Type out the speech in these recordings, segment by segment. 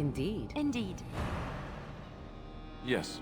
Indeed. Indeed. Yes.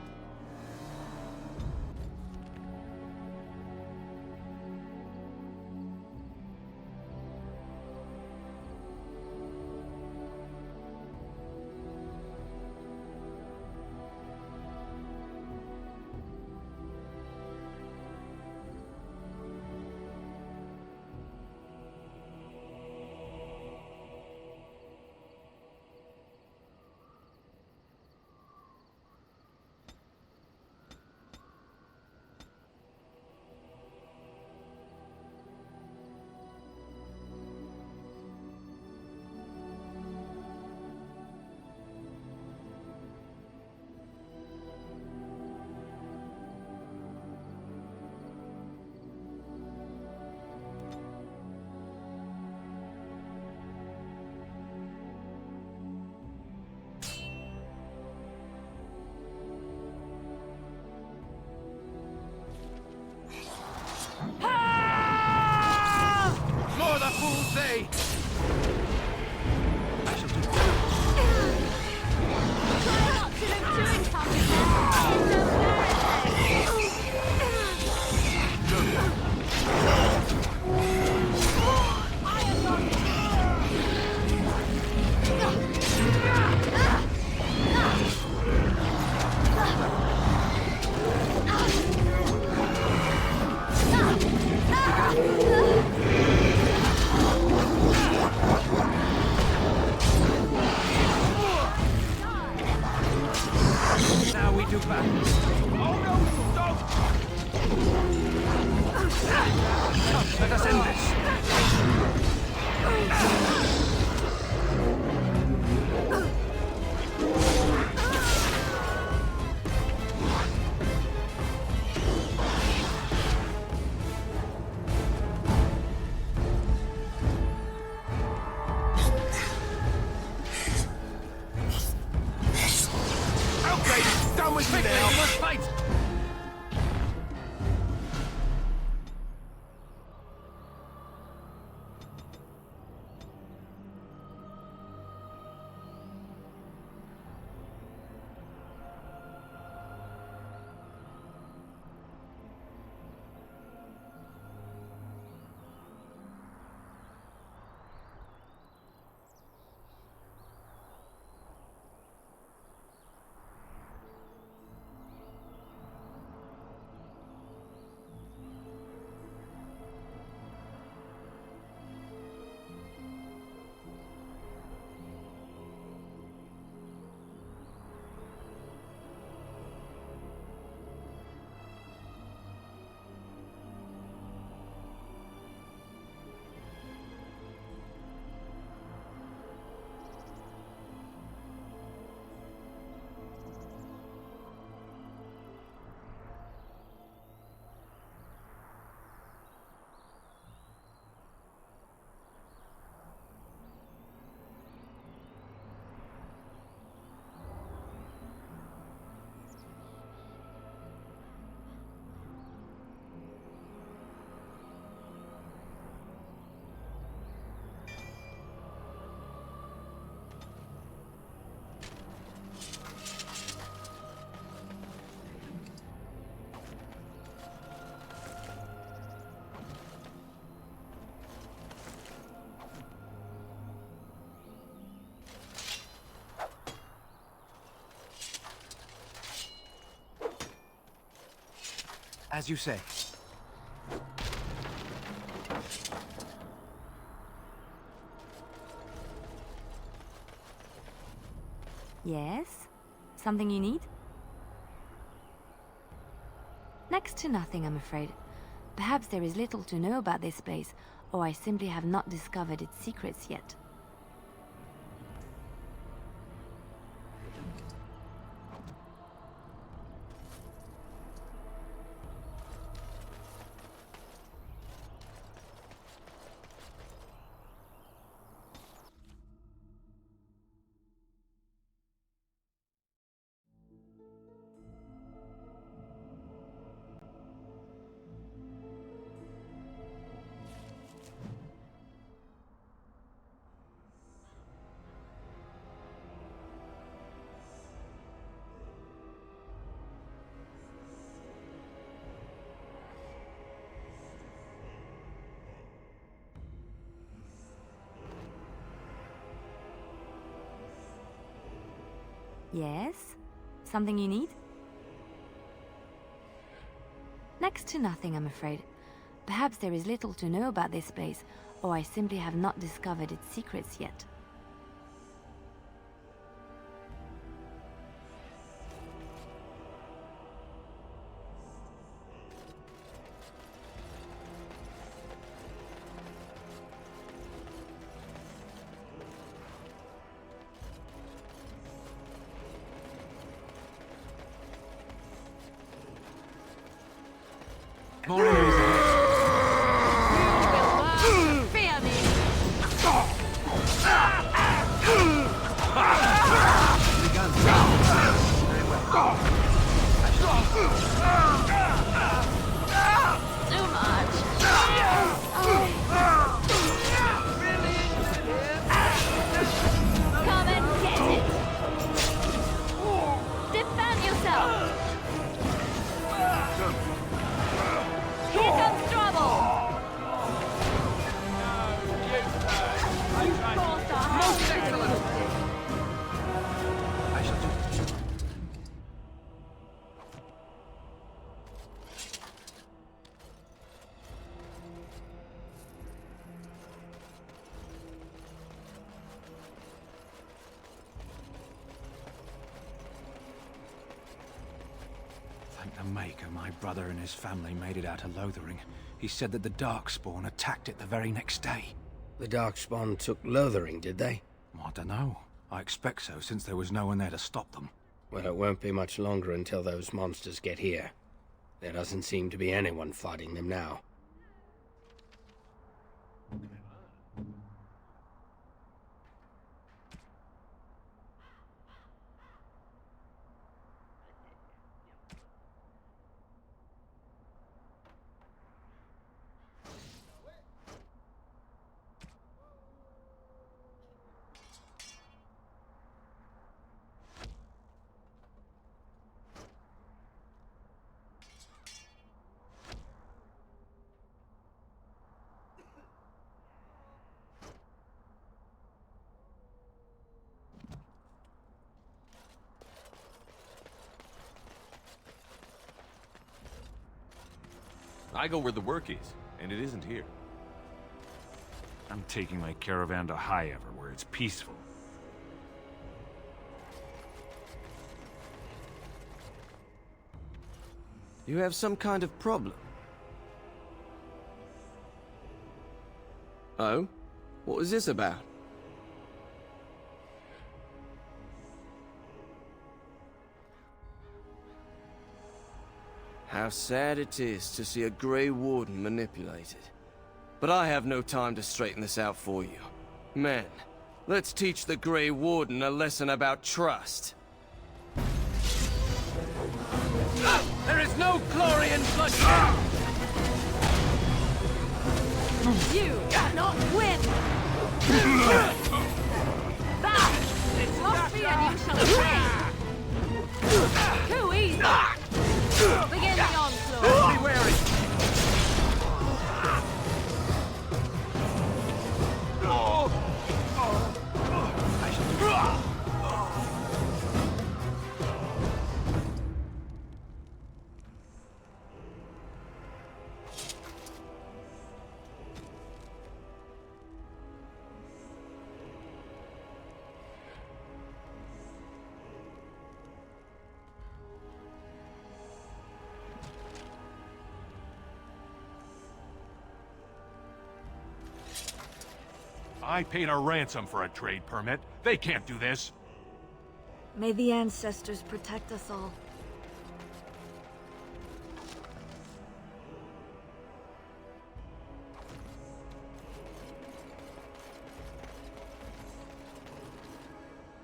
More the fools say! I shall do Try not to look too incompetent. I am not. Now we do battle. Oh no, stop! Come, let us end this. Okay, done with me now. Let's fight. As you say. Yes? Something you need? Next to nothing, I'm afraid. Perhaps there is little to know about this place, or I simply have not discovered its secrets yet. Yes? Something you need? Next to nothing, I'm afraid. Perhaps there is little to know about this place, or I simply have not discovered its secrets yet. More enemies ahead. Fear me! Begun. Very well. Too much! Come and get it! Defend yourself! Here comes trouble! Most excellent! I shall do. Thank the Maker, my brother and his family made it out of Lothering. He said that the Darkspawn attacked it the very next day. The Darkspawn took Lothering, did they? I don't know. I expect so, since there was no one there to stop them. Well, it won't be much longer until those monsters get here. There doesn't seem to be anyone fighting them now. I go where the work is, and it isn't here. I'm taking my caravan to Highever, where it's peaceful. You have some kind of problem? Oh? What was this about? How sad it is to see a Grey Warden manipulated. But I have no time to straighten this out for you. Men, let's teach the Grey Warden a lesson about trust. There is no glory in bloodshed! You cannot win! That must be and you shall pay! Too easy! Begin the onslaught! Be wary! I shall do. I paid a ransom for a trade permit. They can't do this. May the ancestors protect us all.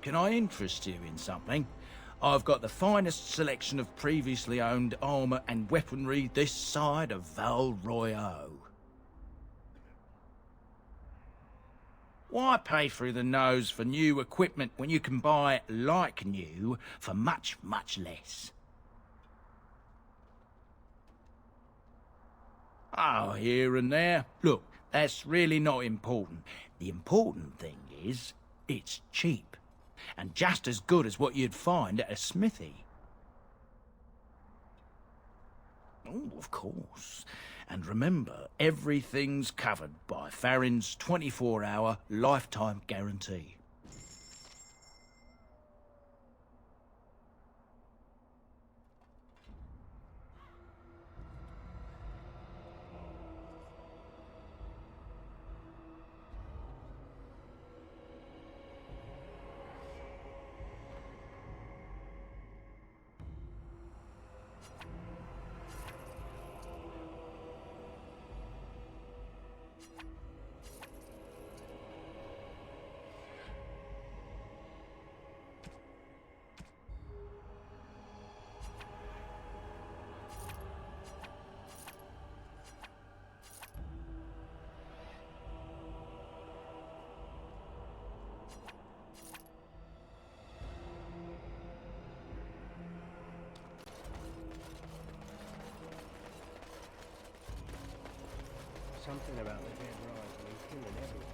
Can I interest you in something? I've got the finest selection of previously owned armor and weaponry this side of Val Royeaux. Why pay through the nose for new equipment when you can buy like new for much, much less? Oh, here and there. Look, that's really not important. The important thing is, it's cheap. and just as good as what you'd find at a smithy. Oh, of course. And remember, everything's covered by Farron's 24-hour lifetime guarantee. Something about the dead rising and killing everyone.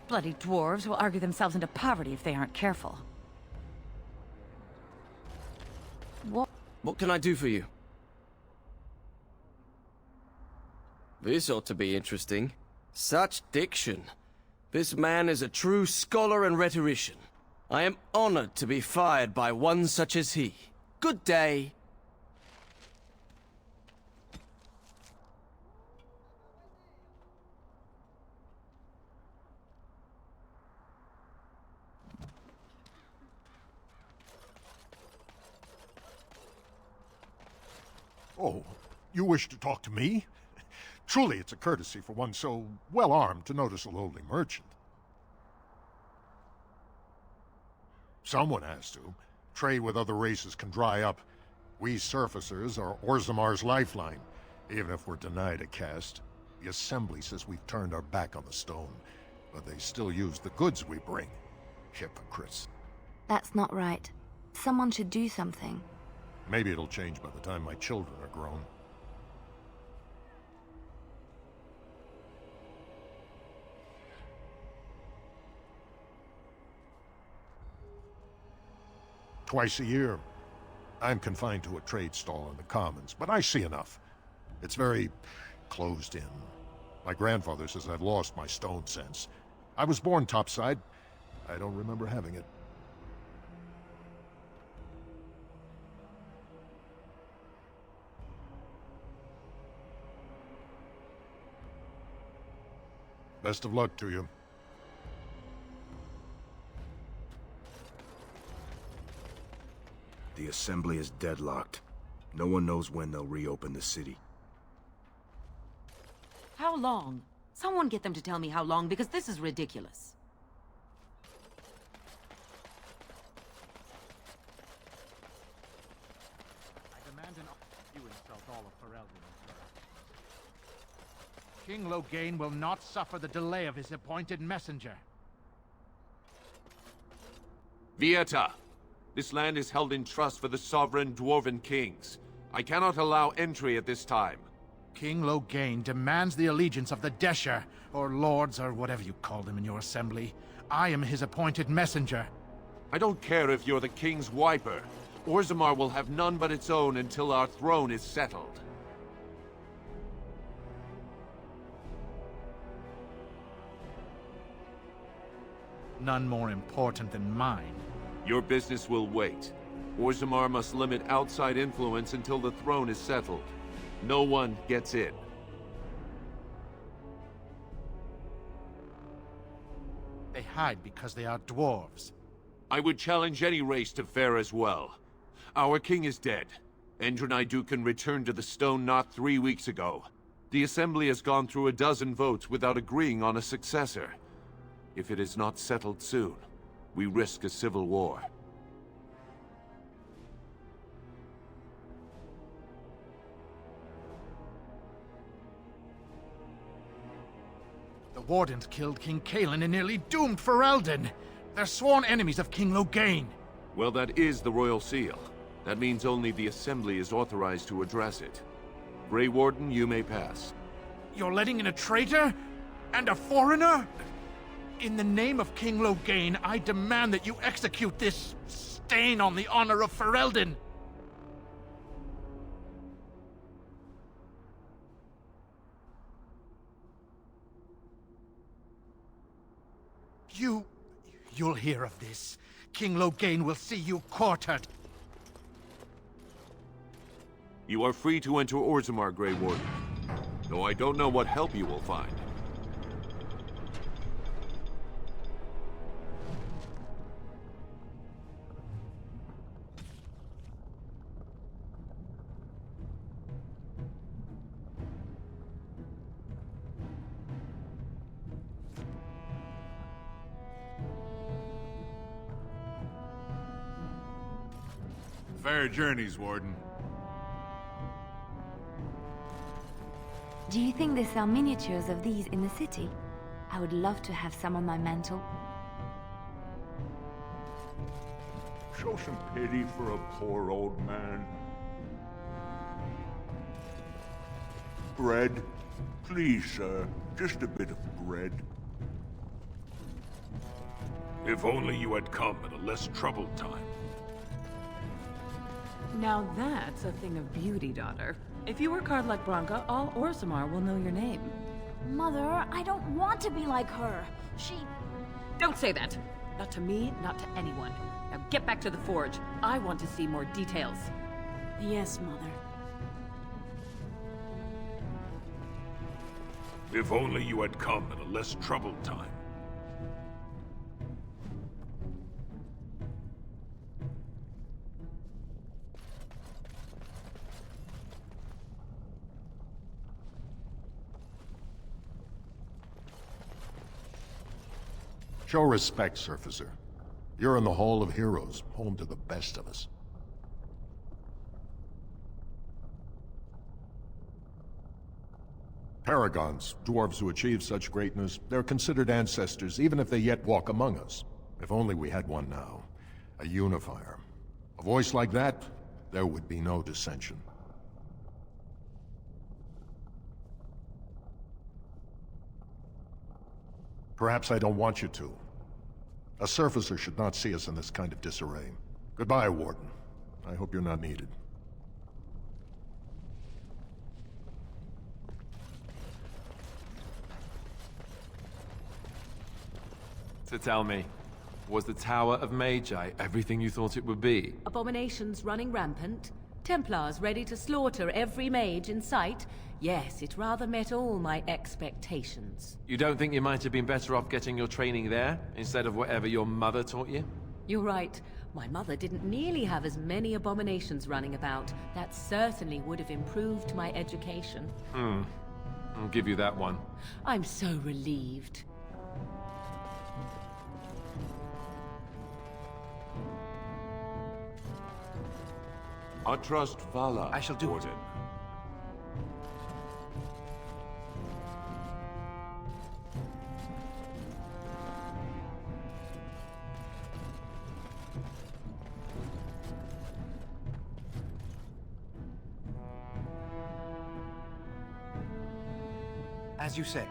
Bloody dwarves will argue themselves into poverty if they aren't careful. What can I do for you? This ought to be interesting. Such diction. This man is a true scholar and rhetorician. I am honored to be fired by one such as he. Good day. Oh, you wish to talk to me? Truly, it's a courtesy for one so well-armed to notice a lowly merchant. Someone has to. Trade with other races can dry up. We surfacers are Orzammar's lifeline, even if we're denied a caste. The Assembly says we've turned our back on the stone, but they still use the goods we bring. Hypocrites. That's not right. Someone should do something. Maybe it'll change by the time my children are grown. Twice a year. I'm confined to a trade stall in the Commons, but I see enough. It's very closed in. My grandfather says I've lost my stone sense. I was born topside. I don't remember having it. Best of luck to you. The Assembly is deadlocked. No one knows when they'll reopen the city. How long? Someone get them to tell me how long, because this is ridiculous. I demand you insult all of Ferelden. King Loghain will not suffer the delay of his appointed messenger. Vieta! This land is held in trust for the sovereign dwarven kings. I cannot allow entry at this time. King Loghain demands the allegiance of the Desher, or lords, or whatever you call them in your assembly. I am his appointed messenger. I don't care if you're the king's wiper. Orzammar will have none but its own until our throne is settled. None more important than mine. Your business will wait. Orzammar must limit outside influence until the throne is settled. No one gets in. They hide because they are dwarves. I would challenge any race to fare as well. Our king is dead. Endrunai Dukan returned to the Stone Knot 3 weeks ago. The Assembly has gone through a dozen votes without agreeing on a successor. If it is not settled soon, we risk a civil war. The Wardens killed King Cailan and nearly doomed Ferelden. They're sworn enemies of King Loghain. Well, that is the Royal Seal. That means only the Assembly is authorized to address it. Grey Warden, you may pass. You're letting in a traitor? And a foreigner? In the name of King Loghain, I demand that you execute this stain on the honor of Ferelden. You'll hear of this. King Loghain will see you quartered. You are free to enter Orzammar, Grey Warden, though I don't know what help you will find. Fair journeys, Warden. Do you think they sell miniatures of these in the city? I would love to have some on my mantle. Show some pity for a poor old man. Bread? Please, sir. Just a bit of bread. If only you had come at a less troubled time. Now that's a thing of beauty, daughter. If you work hard like Branka, all Orzammar will know your name. Mother, I don't want to be like her. She... Don't say that! Not to me, not to anyone. Now get back to the forge. I want to see more details. Yes, Mother. If only you had come at a less troubled time. Show respect, Surfacer. You're in the Hall of Heroes, home to the best of us. Paragons, dwarves who achieve such greatness, they're considered ancestors even if they yet walk among us. If only we had one now. A unifier. A voice like that, there would be no dissension. Perhaps I don't want you to. A Surfacer should not see us in this kind of disarray. Goodbye, Warden. I hope you're not needed. So tell me, was the Tower of Magi everything you thought it would be? Abominations running rampant? Templars ready to slaughter every mage in sight? Yes, it rather met all my expectations. You don't think you might have been better off getting your training there, instead of whatever your mother taught you? You're right. My mother didn't nearly have as many abominations running about. That certainly would have improved my education. I'll give you that one. I'm so relieved. I trust Vala. I shall do Warden. As you say.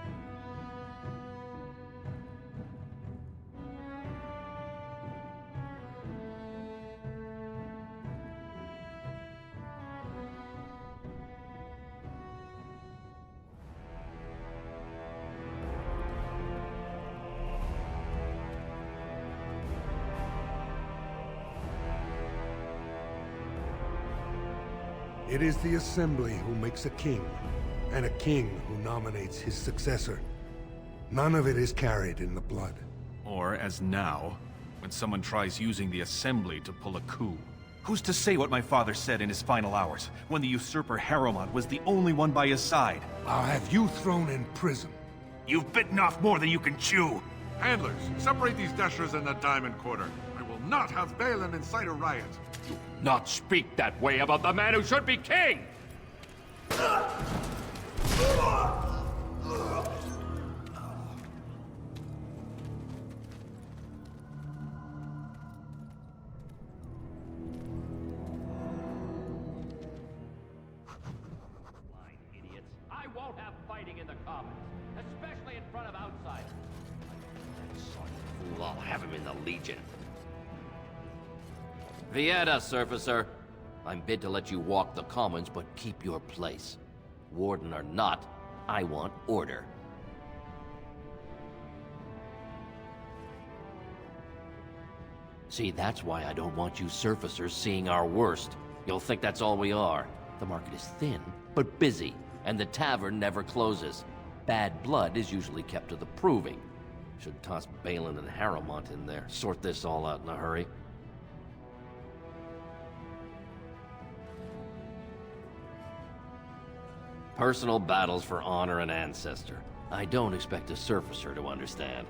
It is the Assembly who makes a king, and a king who nominates his successor. None of it is carried in the blood. Or, as now, when someone tries using the Assembly to pull a coup. Who's to say what my father said in his final hours, when the usurper Harrowmont was the only one by his side? I'll have you thrown in prison. You've bitten off more than you can chew! Handlers, separate these dashers in the Diamond Quarter. I will not have Balin incite a riot. Do not speak that way about the man who should be king! I won't have fighting in the Commons, especially in front of outsiders. Fool, I'll have him in the Legion. Vieta, Surfacer. I'm bid to let you walk the commons, but keep your place. Warden or not, I want order. See, that's why I don't want you surfacers seeing our worst. You'll think that's all we are. The market is thin, but busy, and the tavern never closes. Bad blood is usually kept to the proving. Should toss Balin and Harrowmont in there, sort this all out in a hurry. Personal battles for honor and ancestor. I don't expect a surfacer to understand.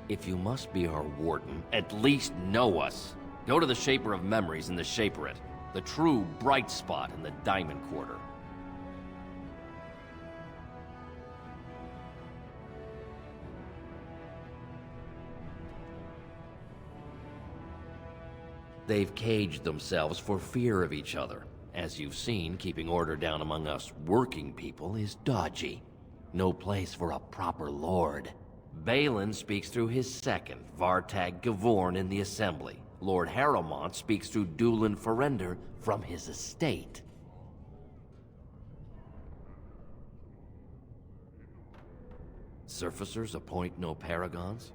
If you must be our warden, at least know us. Go to the Shaper of Memories in the Shaperate, the true bright spot in the Diamond Quarter. They've caged themselves for fear of each other. As you've seen, keeping order down among us working people is dodgy. No place for a proper lord. Balin speaks through his second, Vartag Gavorn, in the Assembly. Lord Harrowmont speaks through Dulin Ferender from his estate. Surfacers appoint no paragons?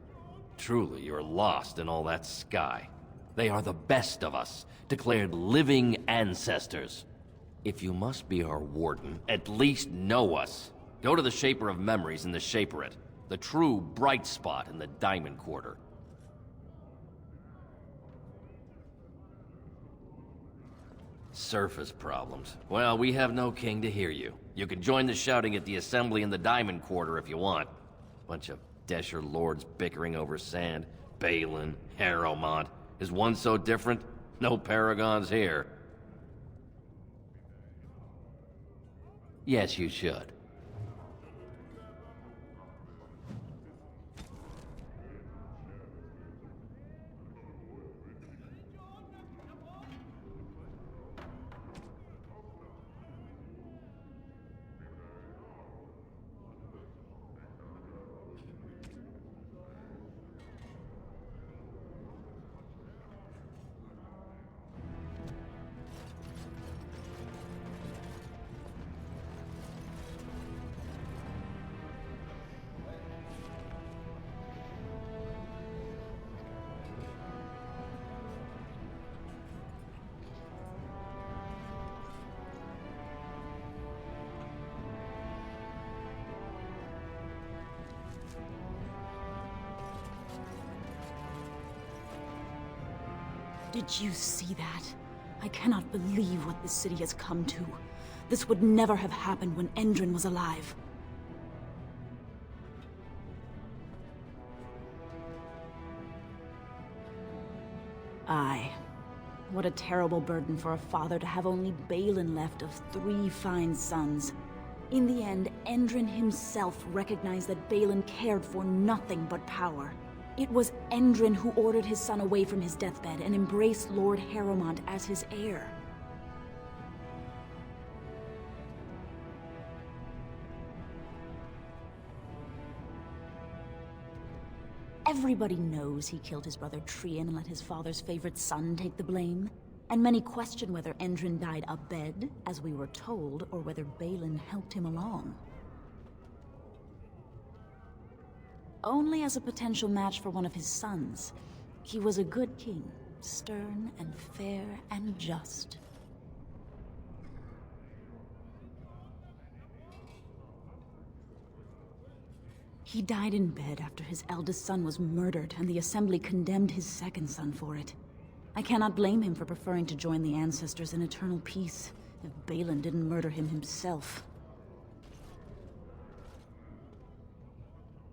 Truly, you're lost in all that sky. They are the best of us, declared living ancestors. If you must be our warden, at least know us. Go to the Shaper of Memories in the Shaperate, the true bright spot in the Diamond Quarter. Surface problems. Well, we have no king to hear you. You can join the shouting at the Assembly in the Diamond Quarter if you want. Bunch of Desher lords bickering over sand. Balin, Harrowmont. Is one so different? No paragons here. Yes, you should. Did you see that? I cannot believe what this city has come to. This would never have happened when Endrin was alive. Aye. What a terrible burden for a father to have only Balin left of 3 fine sons. In the end, Endrin himself recognized that Balin cared for nothing but power. It was Endrin who ordered his son away from his deathbed and embraced Lord Harrowmont as his heir. Everybody knows he killed his brother Trian and let his father's favorite son take the blame. And many question whether Endrin died abed, as we were told, or whether Balin helped him along. Only as a potential match for one of his sons. He was a good king, stern and fair and just. He died in bed after his eldest son was murdered, and the Assembly condemned his second son for it. I cannot blame him for preferring to join the ancestors in eternal peace, if Balin didn't murder him himself.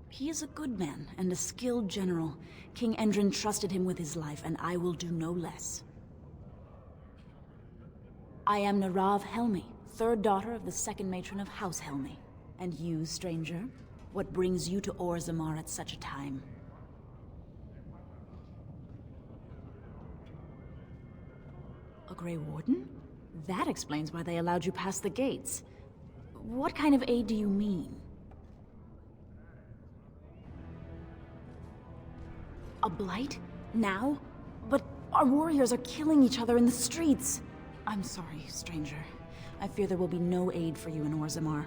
He is a good man and a skilled general. King Endrin trusted him with his life, and I will do no less. I am Narav Helmi, 3rd daughter of the 2nd matron of House Helmi. And you, stranger, what brings you to Orzammar at such a time? A Grey Warden? That explains why they allowed you past the gates. What kind of aid do you mean? A blight? Now? But our warriors are killing each other in the streets. I'm sorry, stranger. I fear there will be no aid for you in Orzammar.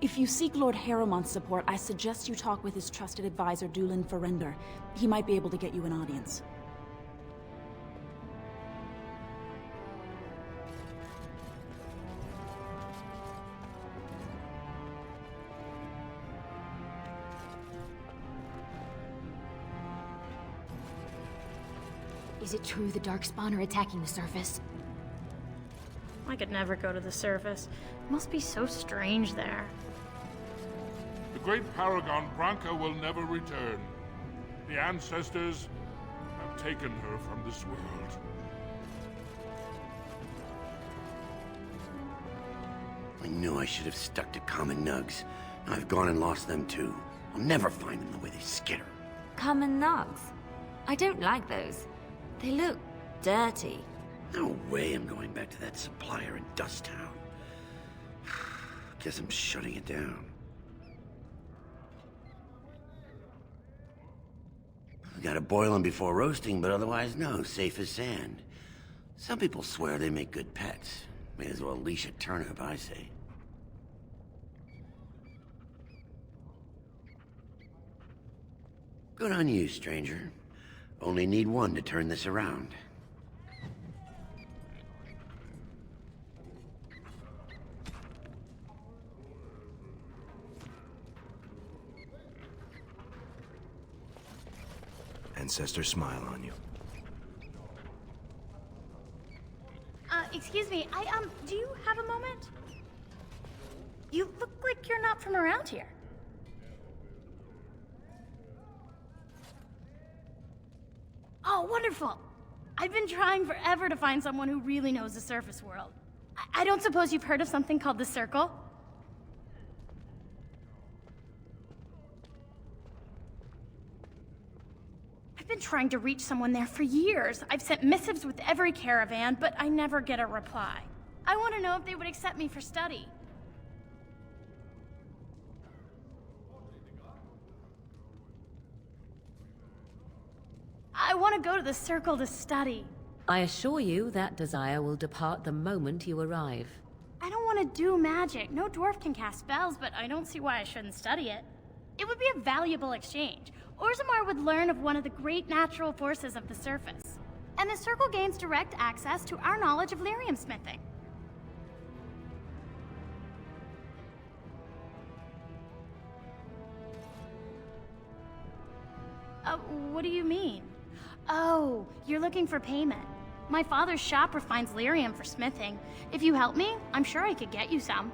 If you seek Lord Harrowmont's support, I suggest you talk with his trusted advisor, Dulin Ferender. He might be able to get you an audience. Is it true the Darkspawn are attacking the surface? I could never go to the surface. It must be so strange there. The great paragon Branka will never return. The ancestors have taken her from this world. I knew I should have stuck to common nugs. I've gone and lost them too. I'll never find them the way they skitter. Common nugs? I don't like those. They look dirty. No way I'm going back to that supplier in Dust Town. Guess I'm shutting it down. Gotta boil them before roasting, but otherwise no, safe as sand. Some people swear they make good pets. May as well leash a turnip, I say. Good on you, stranger. Only need one to turn this around. Ancestors smile on you. Excuse me, do you have a moment? You look like you're not from around here. Oh, wonderful! I've been trying forever to find someone who really knows the surface world. I don't suppose you've heard of something called the Circle? I've been trying to reach someone there for years. I've sent missives with every caravan, but I never get a reply. I want to know if they would accept me for study. I want to go to the Circle to study. I assure you that desire will depart the moment you arrive. I don't want to do magic. No dwarf can cast spells, but I don't see why I shouldn't study it. It would be a valuable exchange. Orzammar would learn of one of the great natural forces of the surface. And the Circle gains direct access to our knowledge of lyrium smithing. What do you mean? Oh, you're looking for payment. My father's shop refines lyrium for smithing. If you help me, I'm sure I could get you some.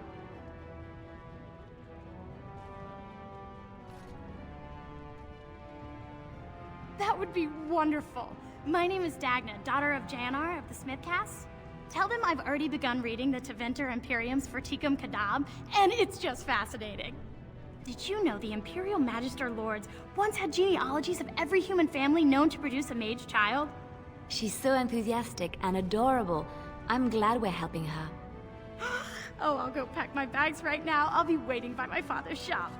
That would be wonderful. My name is Dagna, daughter of Janar of the Smithcast. Tell them I've already begun reading the Tevinter Imperiums for Tikum Kadab, and it's just fascinating. Did you know the Imperial Magister Lords once had genealogies of every human family known to produce a mage child? She's so enthusiastic and adorable. I'm glad we're helping her. Oh, I'll go pack my bags right now. I'll be waiting by my father's shop.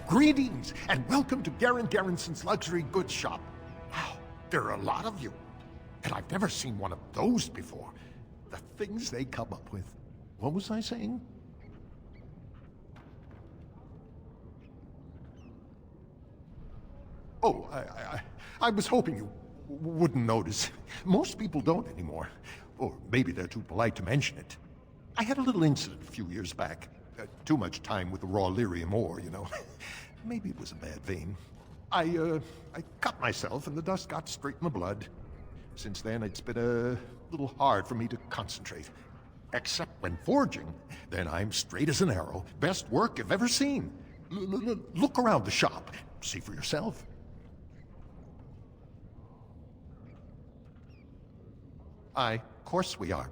Greetings, and welcome to Garen Garrison's Luxury Goods Shop. Wow, there are a lot of you. And I've never seen one of those before. The things they come up with. What was I saying? Oh, I was hoping you wouldn't notice. Most people don't anymore. Or maybe they're too polite to mention it. I had a little incident a few years back. Too much time with the raw lyrium ore, you know. Maybe it was a bad vein. I cut myself and the dust got straight in the blood. Since then, it's been a little hard for me to concentrate. Except when forging, then I'm straight as an arrow. Best work you've ever seen. Look around the shop. See for yourself. Of course we are.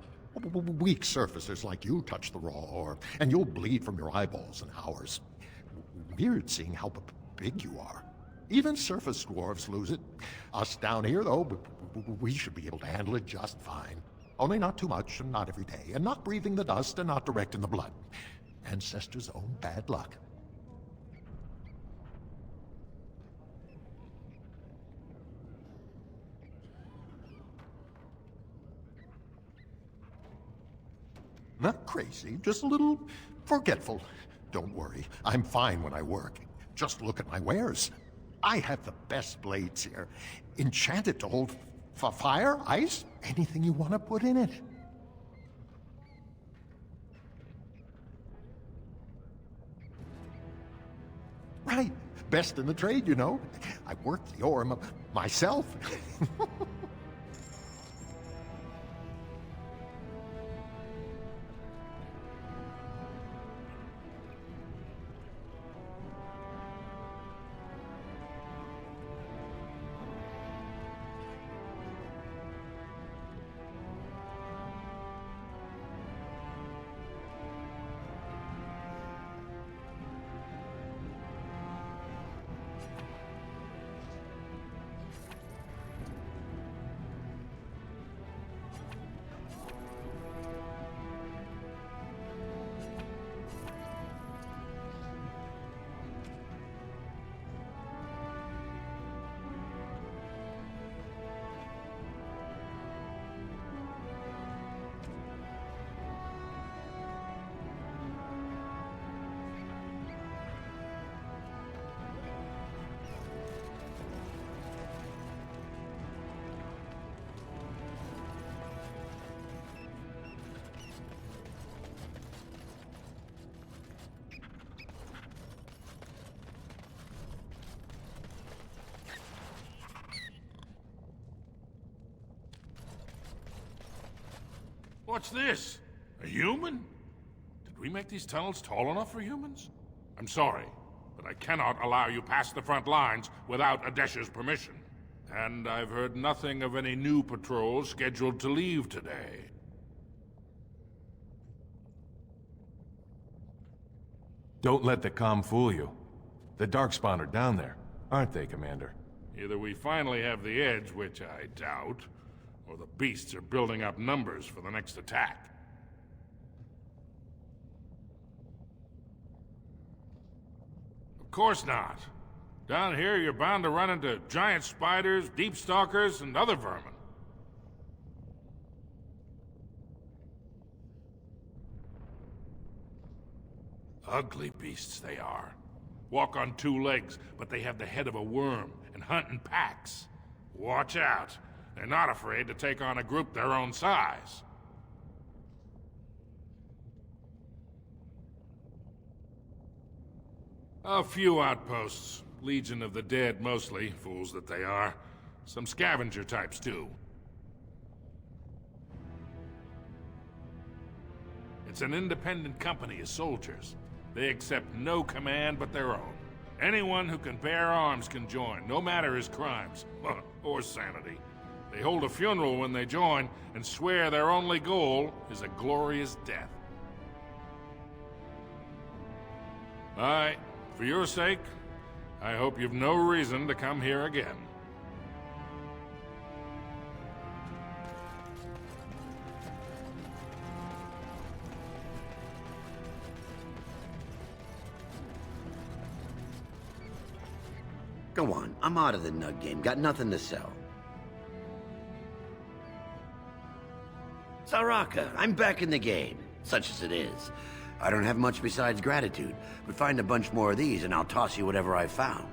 Weak surfacers like you touch the raw ore, and you'll bleed from your eyeballs in hours. Weird seeing how big you are. Even surface dwarves lose it. Us down here, though, we should be able to handle it just fine. Only not too much, and not every day, and not breathing the dust, and not direct in the blood. Ancestors' own bad luck. Not crazy, just a little forgetful. Don't worry, I'm fine when I work. Just look at my wares. I have the best blades here. Enchanted to hold fire, ice, anything you want to put in it. Right, best in the trade, you know. I worked the ore myself. What's this? A human? Did we make these tunnels tall enough for humans? I'm sorry, but I cannot allow you past the front lines without Adesha's permission. And I've heard nothing of any new patrols scheduled to leave today. Don't let the comm fool you. The Darkspawn are down there, aren't they, Commander? Either we finally have the edge, which I doubt, or the beasts are building up numbers for the next attack. Of course not. Down here, you're bound to run into giant spiders, deep stalkers, and other vermin. Ugly beasts they are. Walk on two legs, but they have the head of a worm and hunt in packs. Watch out. They're not afraid to take on a group their own size. A few outposts. Legion of the Dead, mostly. Fools that they are. Some scavenger types, too. It's an independent company of soldiers. They accept no command but their own. Anyone who can bear arms can join, no matter his crimes, or sanity. They hold a funeral when they join, and swear their only goal is a glorious death. Aye, for your sake, I hope you've no reason to come here again. Go on, I'm out of the nug game. Got nothing to sell. Saraka, I'm back in the game, such as it is. I don't have much besides gratitude, but find a bunch more of these and I'll toss you whatever I've found.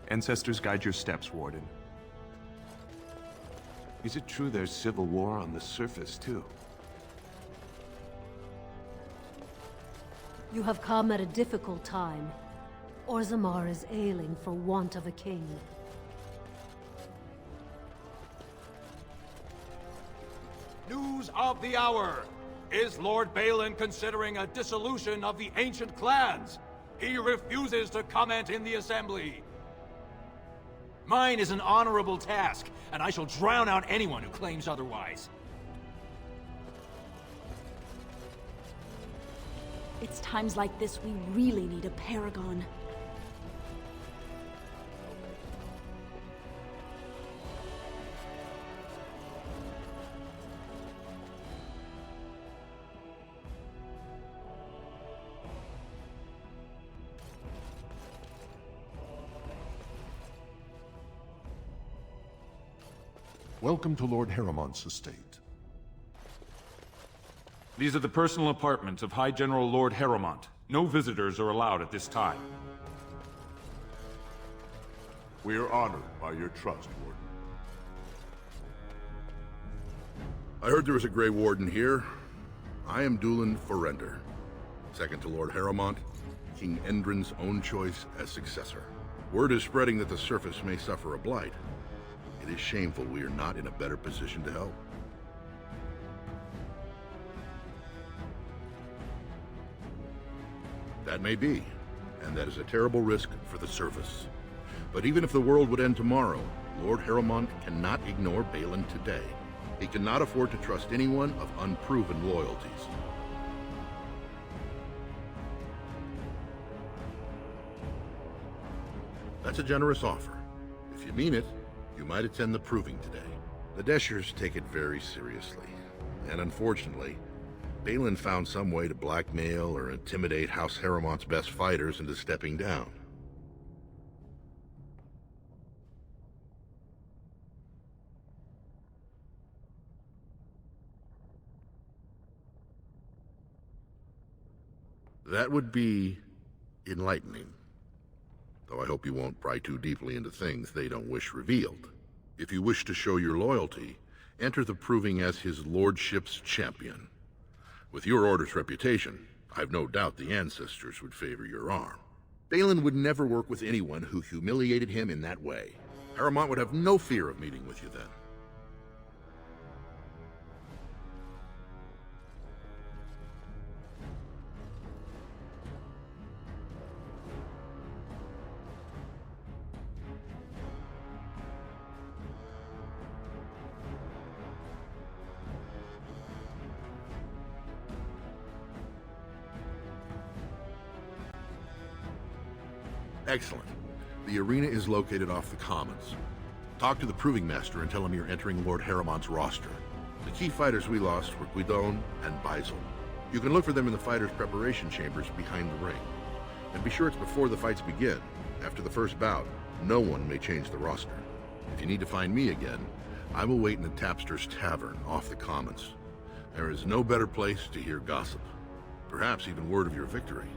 Ancestors guide your steps, Warden. Is it true there's civil war on the surface, too? You have come at a difficult time. Orzammar is ailing for want of a king. News of the hour! Is Lord Balin considering a dissolution of the ancient clans? He refuses to comment in the assembly. Mine is an honorable task, and I shall drown out anyone who claims otherwise. It's times like this we really need a paragon. Welcome to Lord Harrowmont's estate. These are the personal apartments of High General Lord Harrowmont. No visitors are allowed at this time. We are honored by your trust, Warden. I heard there was a Grey Warden here. I am Dulin Forrender, second to Lord Harrowmont, King Endrin's own choice as successor. Word is spreading that the surface may suffer a blight. It is shameful we are not in a better position to help. That may be, and that is a terrible risk for the surface. But even if the world would end tomorrow, Lord Harrowmont cannot ignore Balin today. He cannot afford to trust anyone of unproven loyalties. That's a generous offer. If you mean it, you might attend the proving today. The Deshers take it very seriously, and unfortunately, Balin found some way to blackmail or intimidate House Harrowmont's best fighters into stepping down. That would be enlightening. Though I hope you won't pry too deeply into things they don't wish revealed. If you wish to show your loyalty, enter the proving as his lordship's champion. With your order's reputation, I've no doubt the ancestors would favor your arm. Balin would never work with anyone who humiliated him in that way. Harrowmont would have no fear of meeting with you then. Excellent. The arena is located off the Commons. Talk to the Proving Master and tell him you're entering Lord Harrowmont's roster. The key fighters we lost were Guidon and Baisel. You can look for them in the fighters' preparation chambers behind the ring. And be sure it's before the fights begin. After the first bout, no one may change the roster. If you need to find me again, I will wait in the Tapster's Tavern off the Commons. There is no better place to hear gossip. Perhaps even word of your victory.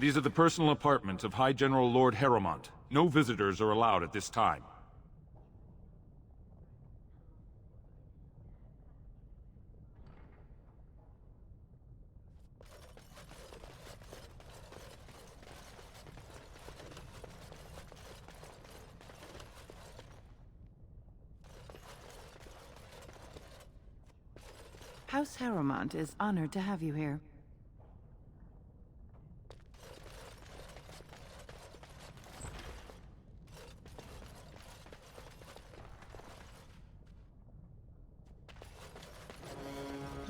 These are the personal apartments of High General Lord Harrowmont. No visitors are allowed at this time. House Harrowmont is honored to have you here.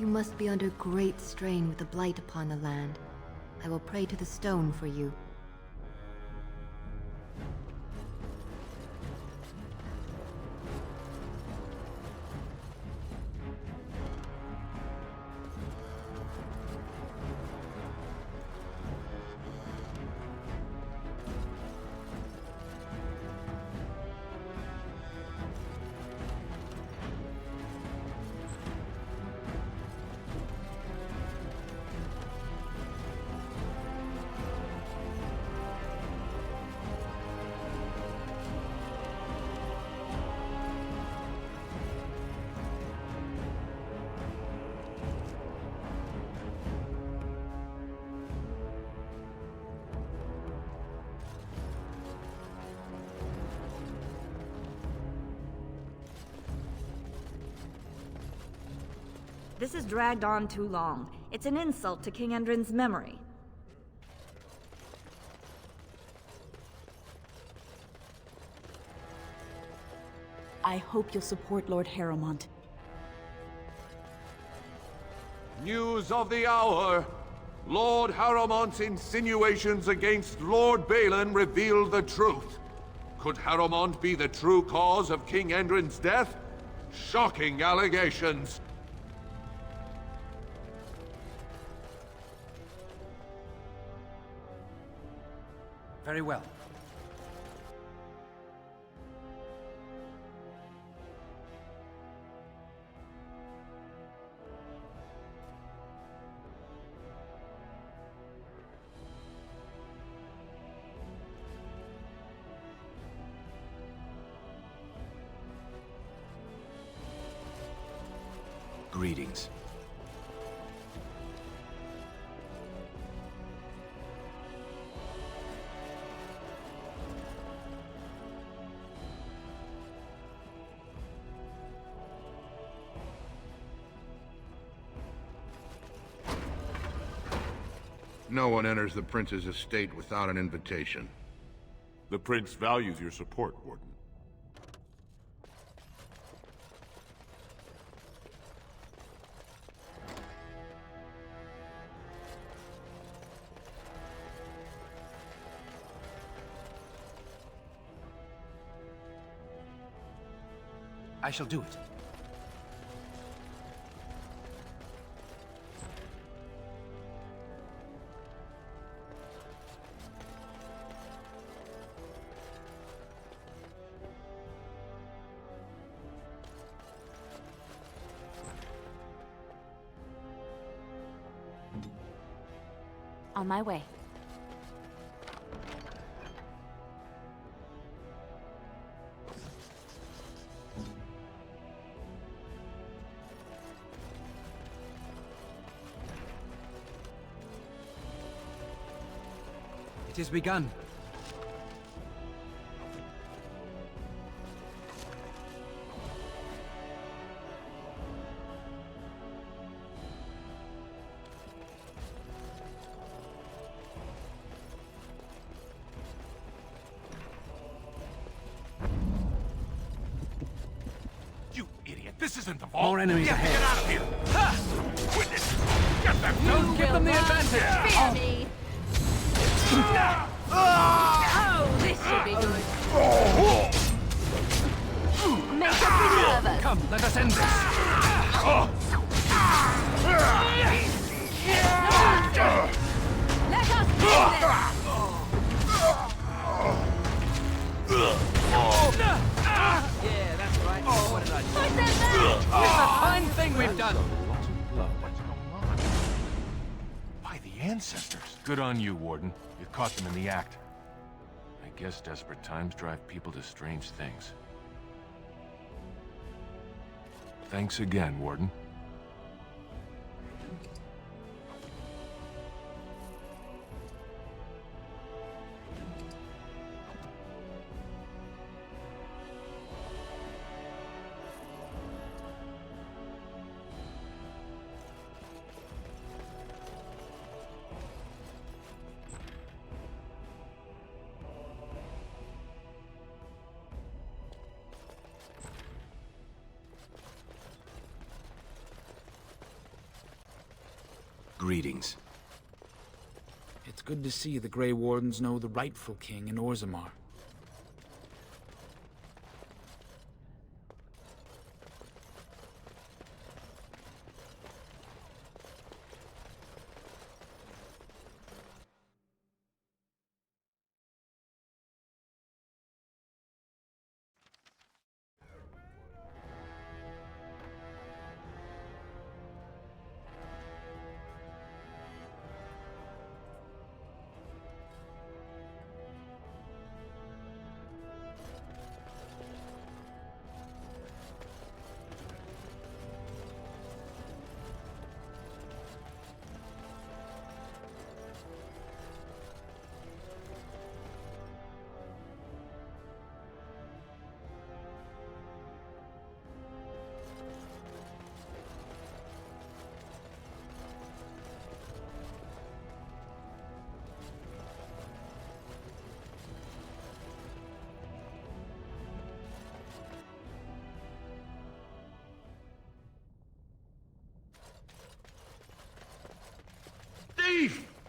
You must be under great strain with the blight upon the land. I will pray to the stone for you. This has dragged on too long. It's an insult to King Endrin's memory. I hope you'll support Lord Harrowmont. News of the hour! Lord Harrowmont's insinuations against Lord Balin reveal the truth. Could Harrowmont be the true cause of King Endrin's death? Shocking allegations! Very well. Greetings. No one enters the prince's estate without an invitation. The prince values your support, Warden. I shall do it. On my way. It has begun. You idiot! This isn't the vault! More enemies Get ahead. out of here! Ha! Witness! Get them! Don't give them the advantage! Fear me! Oh, this should be good. Make us be nervous. Come, let us end this. Let us do this! Yeah, that's right. What did I say? Put them back! It's a fine thing we've done. What's going on? By the ancestors. Good on you, Warden. You caught them in the act. I guess desperate times drive people to strange things. Thanks again, Warden. Greetings. It's good to see the Grey Wardens know the rightful king in Orzammar.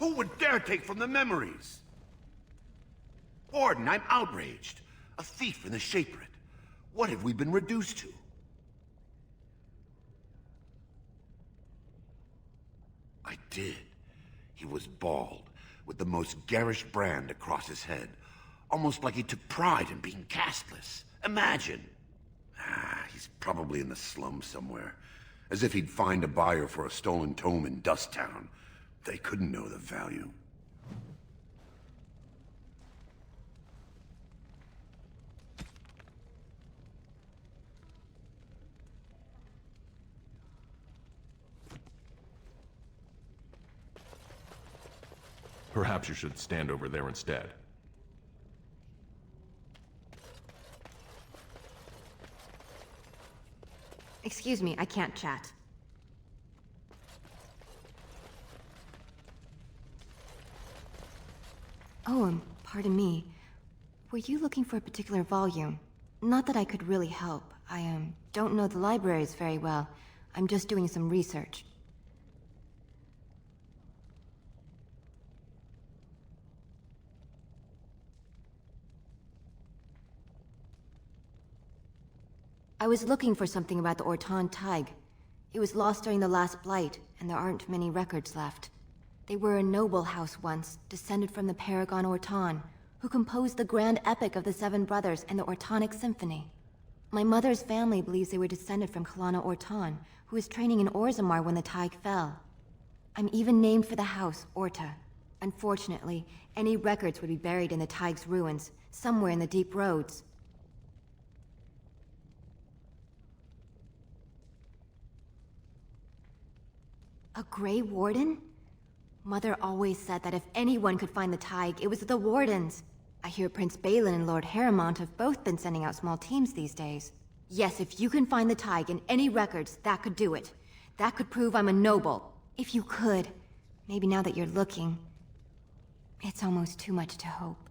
Who would dare take from the memories? Warden, I'm outraged. A thief in the Shapered. What have we been reduced to? I did. He was bald, with the most garish brand across his head. Almost like he took pride in being castless. Imagine! He's probably in the slums somewhere. As if he'd find a buyer for a stolen tome in Dust Town. They couldn't know the value. Perhaps you should stand over there instead. Excuse me, I can't chat. Oh, pardon me. Were you looking for a particular volume? Not that I could really help. I, don't know the libraries very well. I'm just doing some research. I was looking for something about the Orton Tig. It was lost during the last Blight, and there aren't many records left. They were a noble house once, descended from the Paragon Orton, who composed the grand epic of the Seven Brothers and the Ortonic Symphony. My mother's family believes they were descended from Kalana Orton, who was training in Orzammar when the Tig fell. I'm even named for the house, Orta. Unfortunately, any records would be buried in the Tig's ruins, somewhere in the deep roads. A Grey Warden? Mother always said that if anyone could find the Tig, it was the Wardens. I hear Prince Balin and Lord Harrowmont have both been sending out small teams these days. Yes, if you can find the Tig in any records, that could do it. That could prove I'm a noble. If you could. Maybe now that you're looking, it's almost too much to hope.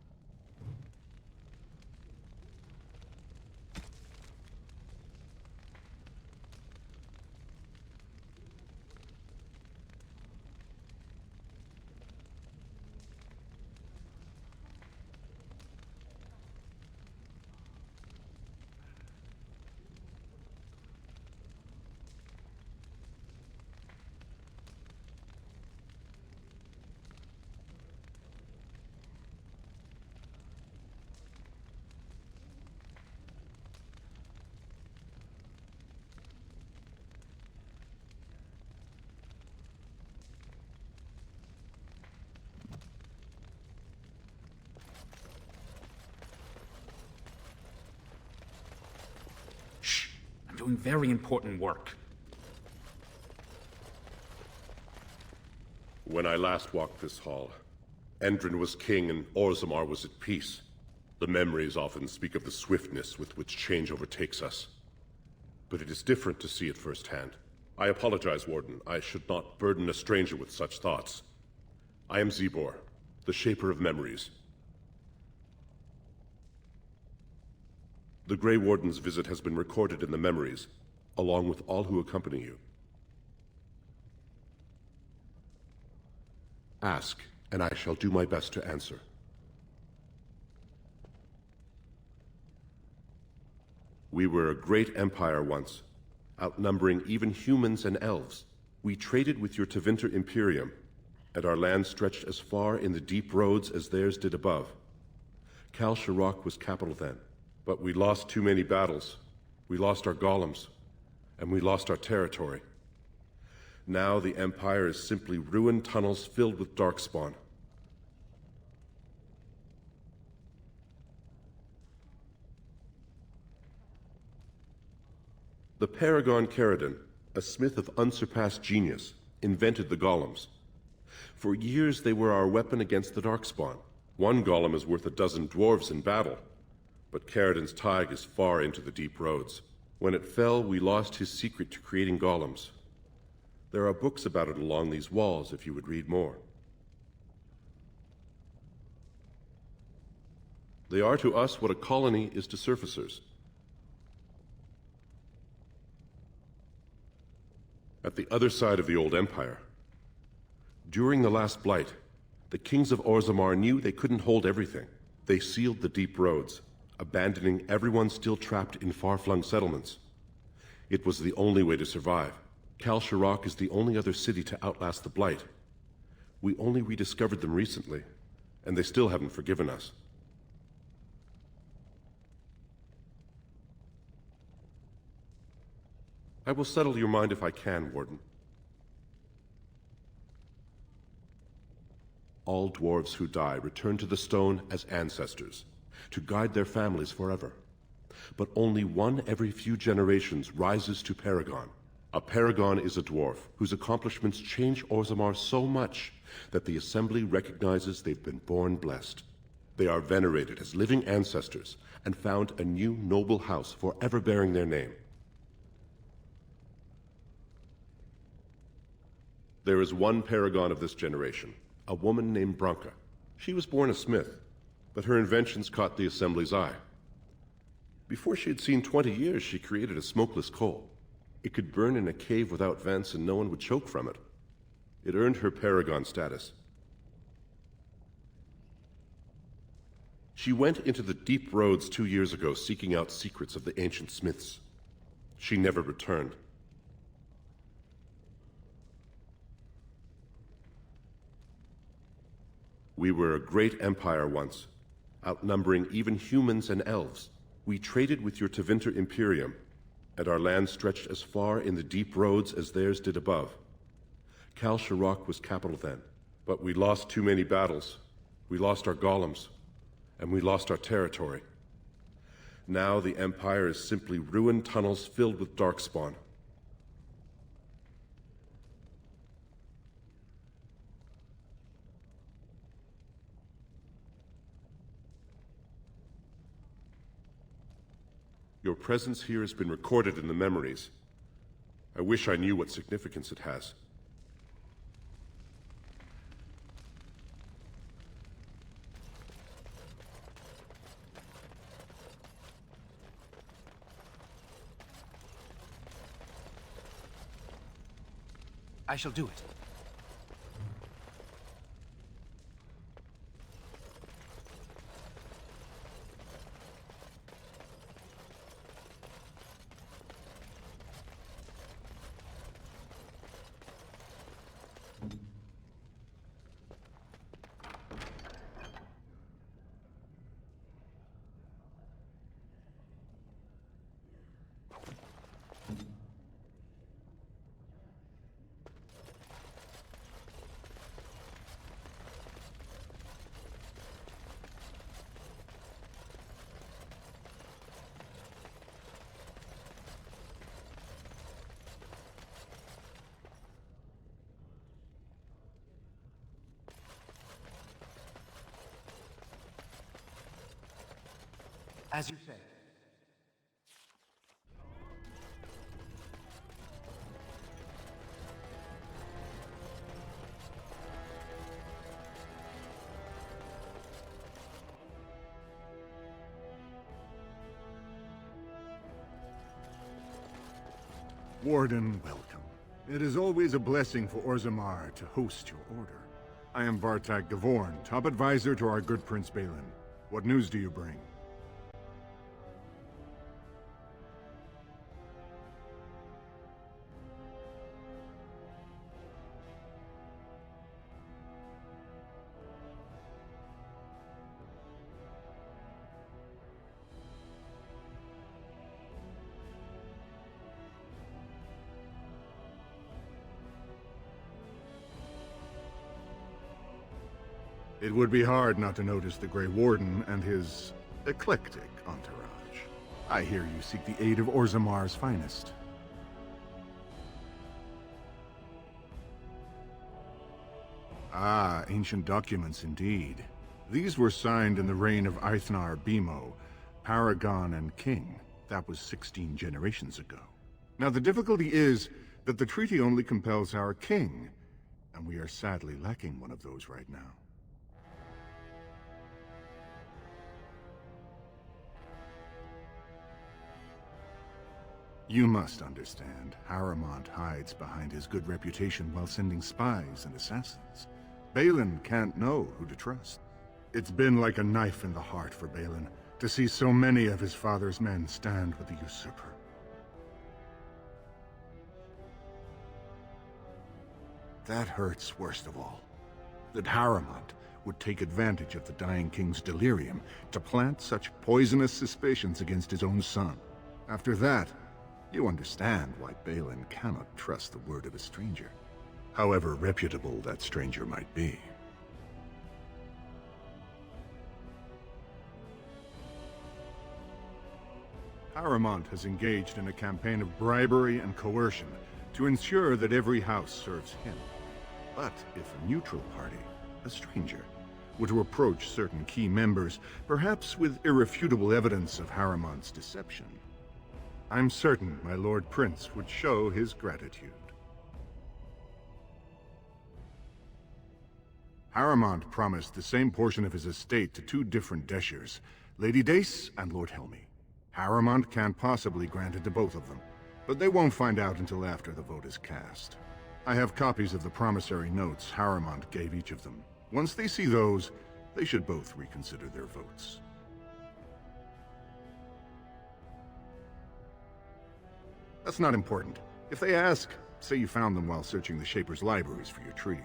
Doing very important work. When I last walked this hall, Endrin was king and Orzammar was at peace. The memories often speak of the swiftness with which change overtakes us. But it is different to see it firsthand. I apologize, Warden. I should not burden a stranger with such thoughts. I am Zebor, the Shaper of Memories. The Grey Warden's visit has been recorded in the memories, along with all who accompany you. Ask, and I shall do my best to answer. We were a great empire once, outnumbering even humans and elves. We traded with your Tevinter Imperium, and our land stretched as far in the deep roads as theirs did above. Kal Sharok was capital then. But we lost too many battles. We lost our golems. And we lost our territory. Now the Empire is simply ruined tunnels filled with Darkspawn. The Paragon Caridin, a smith of unsurpassed genius, invented the golems. For years they were our weapon against the Darkspawn. One golem is worth a dozen dwarves in battle. But Caridin's Tig is far into the deep roads. When it fell, we lost his secret to creating golems. There are books about it along these walls if you would read more. They are to us what a colony is to surfacers. At the other side of the old empire, during the last Blight, The kings of Orzammar knew they couldn't hold everything. They sealed the deep roads, abandoning everyone still trapped in far-flung settlements. It was the only way to survive. Kal Sharok is the only other city to outlast the Blight. We only rediscovered them recently, and they still haven't forgiven us. I will settle your mind if I can, Warden. All dwarves who die return to the stone as ancestors, to guide their families forever. But only one every few generations rises to Paragon. A Paragon is a dwarf whose accomplishments change Orzammar so much that the Assembly recognizes they've been born blessed. They are venerated as living ancestors and found a new noble house forever bearing their name. There is one Paragon of this generation, a woman named Branka. She was born a smith, but her inventions caught the Assembly's eye. Before she had seen 20 years, she created a smokeless coal. It could burn in a cave without vents and no one would choke from it. It earned her Paragon status. She went into the deep roads 2 years ago seeking out secrets of the ancient smiths. She never returned. We were a great empire once, outnumbering even humans and elves. We traded with your Tevinter Imperium, and our land stretched as far in the deep roads as theirs did above. Kal Sharok was capital then, but we lost too many battles. We lost our golems, and we lost our territory. Now the Empire is simply ruined tunnels filled with darkspawn. Your presence here has been recorded in the memories. I wish I knew what significance it has. I shall do it. As you say. Warden, welcome. It is always a blessing for Orzammar to host your order. I am Vartak Gavorn, top advisor to our good Prince Balin. What news do you bring? It would be hard not to notice the Grey Warden and his eclectic entourage. I hear you seek the aid of Orzammar's finest. Ah, ancient documents indeed. These were signed in the reign of Eithnar Bimo, Paragon and King. That was 16 generations ago. Now the difficulty is that the treaty only compels our king, and we are sadly lacking one of those right now. You must understand, Harrowmont hides behind his good reputation while sending spies and assassins. Balin can't know who to trust. It's been like a knife in the heart for Balin to see so many of his father's men stand with the usurper. That hurts worst of all. That Harrowmont would take advantage of the dying king's delirium to plant such poisonous suspicions against his own son. After that, you understand why Balin cannot trust the word of a stranger, however reputable that stranger might be. Harrowmont has engaged in a campaign of bribery and coercion to ensure that every house serves him. But if a neutral party, a stranger, were to approach certain key members, perhaps with irrefutable evidence of Harrowmont's deception, I'm certain my Lord Prince would show his gratitude. Harrowmont promised the same portion of his estate to two different Deshers, Lady Dace and Lord Helmy. Harrowmont can't possibly grant it to both of them, but they won't find out until after the vote is cast. I have copies of the promissory notes Harrowmont gave each of them. Once they see those, they should both reconsider their votes. That's not important. If they ask, say you found them while searching the Shaper's libraries for your treaty.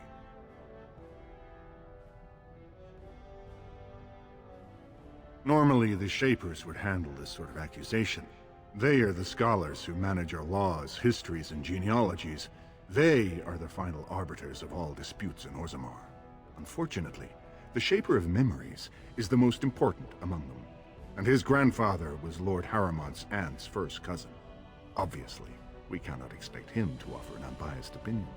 Normally, the Shapers would handle this sort of accusation. They are the scholars who manage our laws, histories, and genealogies. They are the final arbiters of all disputes in Orzammar. Unfortunately, the Shaper of Memories is the most important among them, and his grandfather was Lord Harrowmont's aunt's first cousin. Obviously, we cannot expect him to offer an unbiased opinion.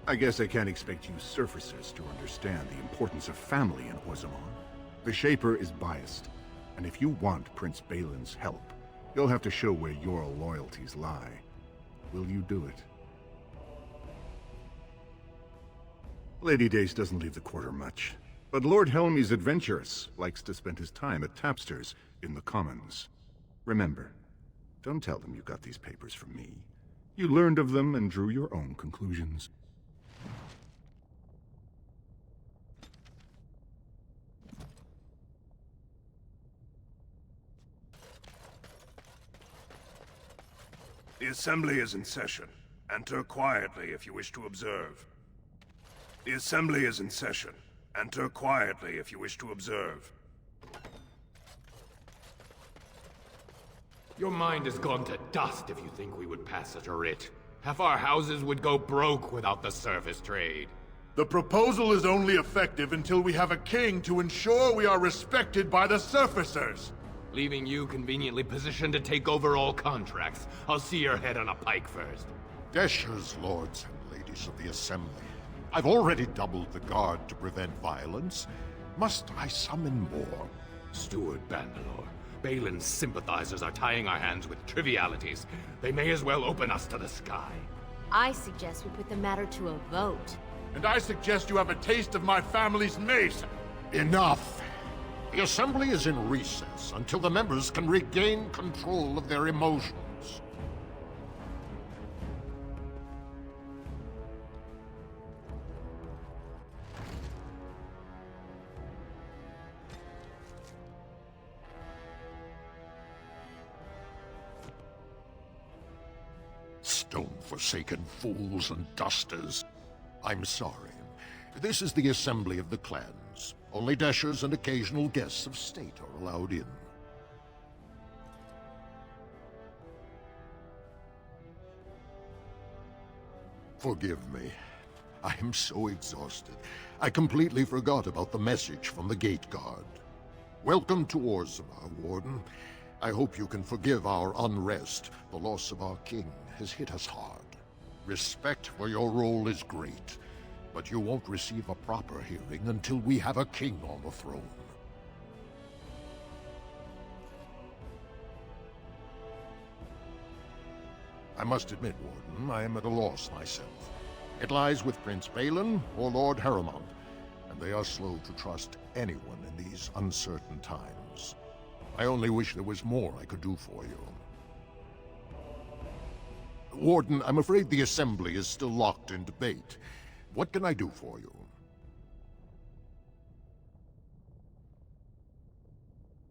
I guess I can't expect you surfacers to understand the importance of family in Orzammar. The Shaper is biased, and if you want Prince Balin's help, you'll have to show where your loyalties lie. Will you do it? Lady Dace doesn't leave the quarter much, but Lord Helmy's adventurous, likes to spend his time at Tapster's in the Commons. Remember, don't tell them you got these papers from me. You learned of them and drew your own conclusions. The Assembly is in session. Enter quietly if you wish to observe. The Assembly is in session. Enter quietly if you wish to observe. Your mind has gone to dust if you think we would pass such a writ. Half our houses would go broke without the service trade. The proposal is only effective until we have a king to ensure we are respected by the surfacers. Leaving you conveniently positioned to take over all contracts. I'll see your head on a pike first. Deshers, lords and ladies of the Assembly. I've already doubled the guard to prevent violence. Must I summon more? Steward Bandalore, Balin's sympathizers are tying our hands with trivialities. They may as well open us to the sky. I suggest we put the matter to a vote. And I suggest you have a taste of my family's mace. Enough! The Assembly is in recess until the members can regain control of their emotions. Stone-forsaken fools and dusters. I'm sorry. This is the Assembly of the Clans. Only Deshers and occasional guests of state are allowed in. Forgive me. I am so exhausted. I completely forgot about the message from the Gate Guard. Welcome to Orzammar, Warden. I hope you can forgive our unrest. The loss of our king has hit us hard. Respect for your role is great, but you won't receive a proper hearing until we have a king on the throne. I must admit, Warden, I am at a loss myself. It lies with Prince Balin or Lord Harrowmont, and they are slow to trust anyone in these uncertain times. I only wish there was more I could do for you. Warden, I'm afraid the Assembly is still locked in debate. What can I do for you?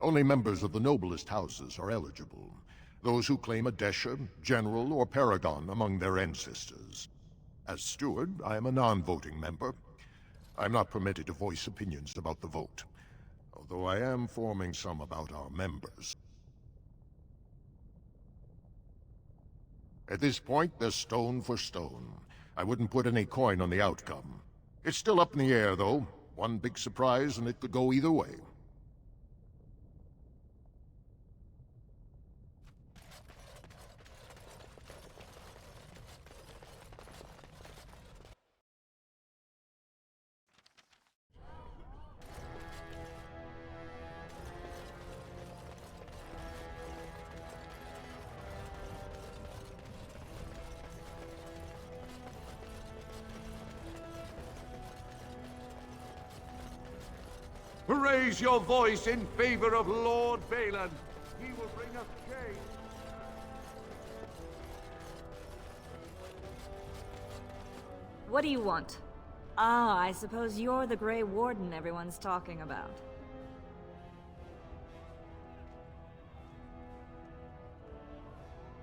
Only members of the noblest houses are eligible. Those who claim a Desha, General, or Paragon among their ancestors. As steward, I am a non-voting member. I'm not permitted to voice opinions about the vote, although I am forming some about our members. At this point, they're stone for stone. I wouldn't put any coin on the outcome. It's still up in the air, though. One big surprise, and it could go either way. Raise your voice in favor of Lord Balin. He will bring us change. What do you want? Ah, I suppose you're the Grey Warden everyone's talking about.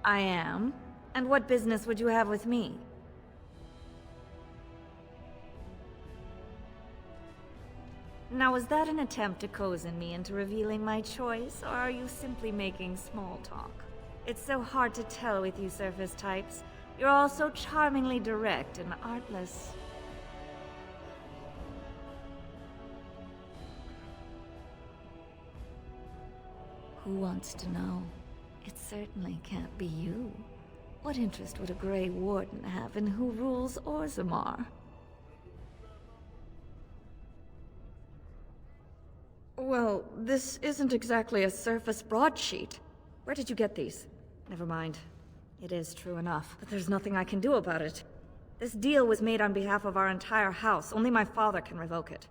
I am. And what business would you have with me? Now, was that an attempt to cozen me into revealing my choice, or are you simply making small talk? It's so hard to tell with you surface types. You're all so charmingly direct and artless. Who wants to know? It certainly can't be you. What interest would a Grey Warden have in who rules Orzammar? Well, this isn't exactly a surface broadsheet. Where did you get these? Never mind. It is true enough, but there's nothing I can do about it. This deal was made on behalf of our entire house. Only my father can revoke it.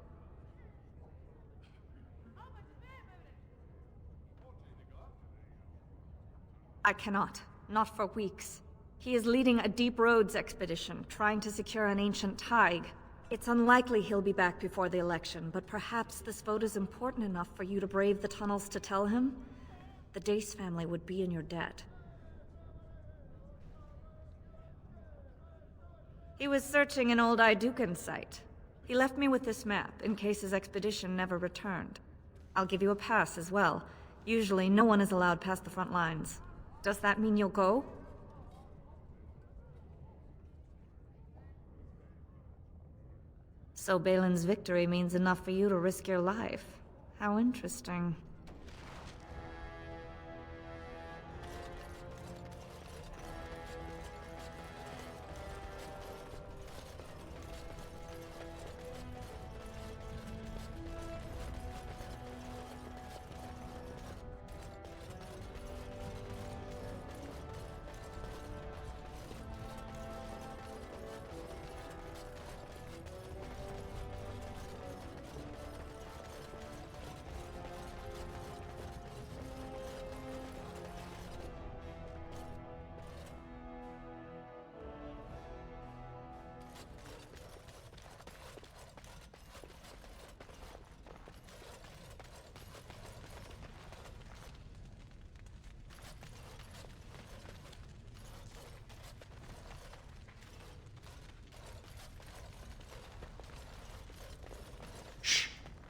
I cannot. Not for weeks. He is leading a Deep Roads expedition, trying to secure an ancient Tig. It's unlikely he'll be back before the election, but perhaps this vote is important enough for you to brave the tunnels to tell him? The Dace family would be in your debt. He was searching an old Idukan site. He left me with this map, in case his expedition never returned. I'll give you a pass as well. Usually, no one is allowed past the front lines. Does that mean you'll go? So Balin's victory means enough for you to risk your life. How interesting.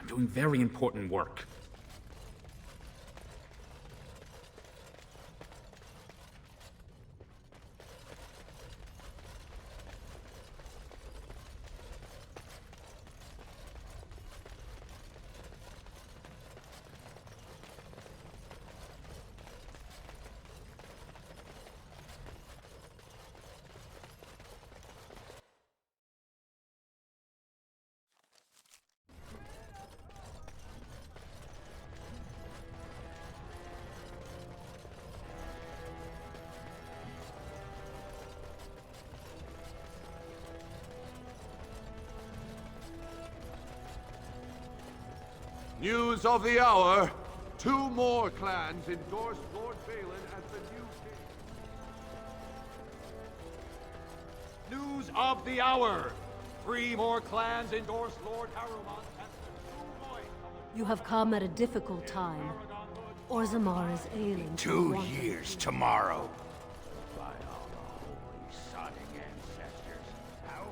Doing very important work. News of the hour. 2 more clans endorse Lord Balin as the new king. of the hour. 3 more clans endorse Lord Harrowmont as the true voice of the... You have come at a difficult time. Orzammar is ailing. for 2 want of years tomorrow. By all the holy Sonic ancestors, how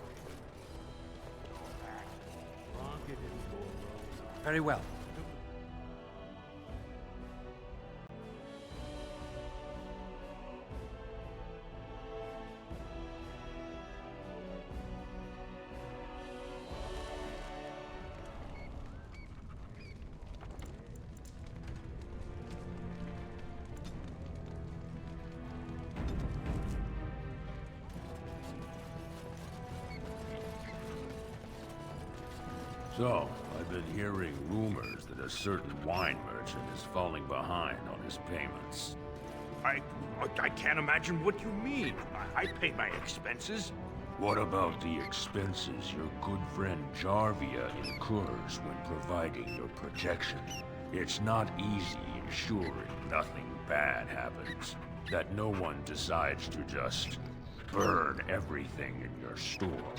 can you go back? Very well. So, I've been hearing rumors that a certain wine merchant is falling behind on his payments. I can't imagine what you mean. I paid my expenses. What about the expenses your good friend Jarvia incurs when providing your protection? It's not easy ensuring nothing bad happens, that no one decides to just burn everything in your store.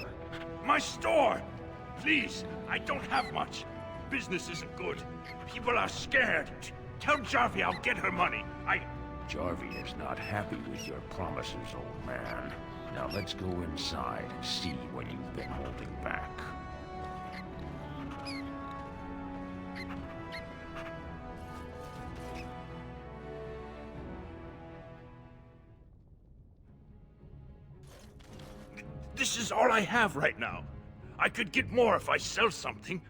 My store! Please, I don't have much. Business isn't good. People are scared. Tell Jarvia I'll get her money. Jarvia is not happy with your promises, old man. Now let's go inside and see what you've been holding back. This is all I have right now. I could get more if I sell something.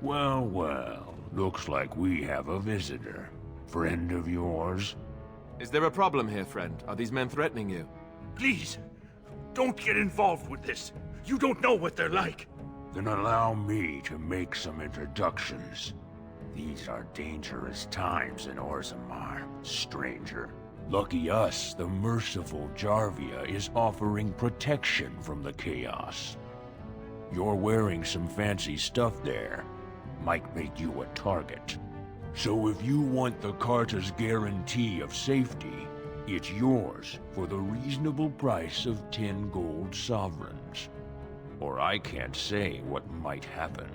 Well, well, looks like we have a visitor. Friend of yours? Is there a problem here, friend? Are these men threatening you? Please, don't get involved with this. You don't know what they're like. Then allow me to make some introductions. These are dangerous times in Orzammar, stranger. Lucky us, the merciful Jarvia is offering protection from the chaos. You're wearing some fancy stuff there. Might make you a target. So if you want the Carta's guarantee of safety, it's yours for the reasonable price of 10 gold sovereigns. Or I can't say what might happen.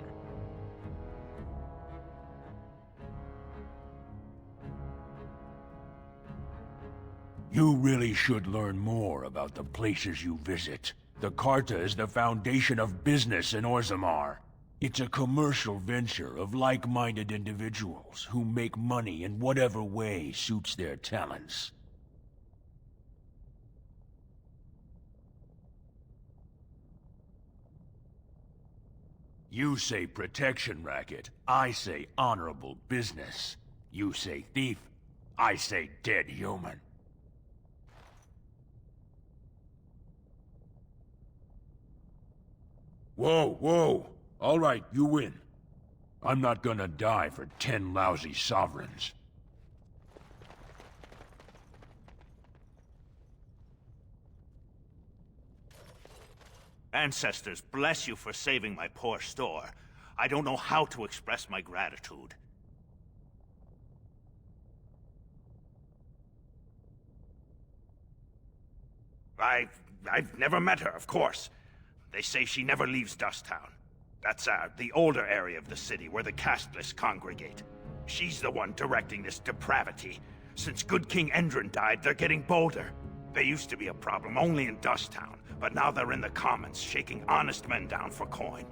You really should learn more about the places you visit. The Carta is the foundation of business in Orzammar. It's a commercial venture of like-minded individuals who make money in whatever way suits their talents. You say protection racket, I say honorable business. You say thief, I say dead human. Whoa, whoa! All right, you win. I'm not gonna die for 10 lousy sovereigns. Ancestors, bless you for saving my poor store. I don't know how to express my gratitude. I've never met her, of course. They say she never leaves Dusttown. That's the older area of the city where the casteless congregate. She's the one directing this depravity. Since good King Endrin died, they're getting bolder. They used to be a problem only in Dusttown, but now they're in the commons, shaking honest men down for coin.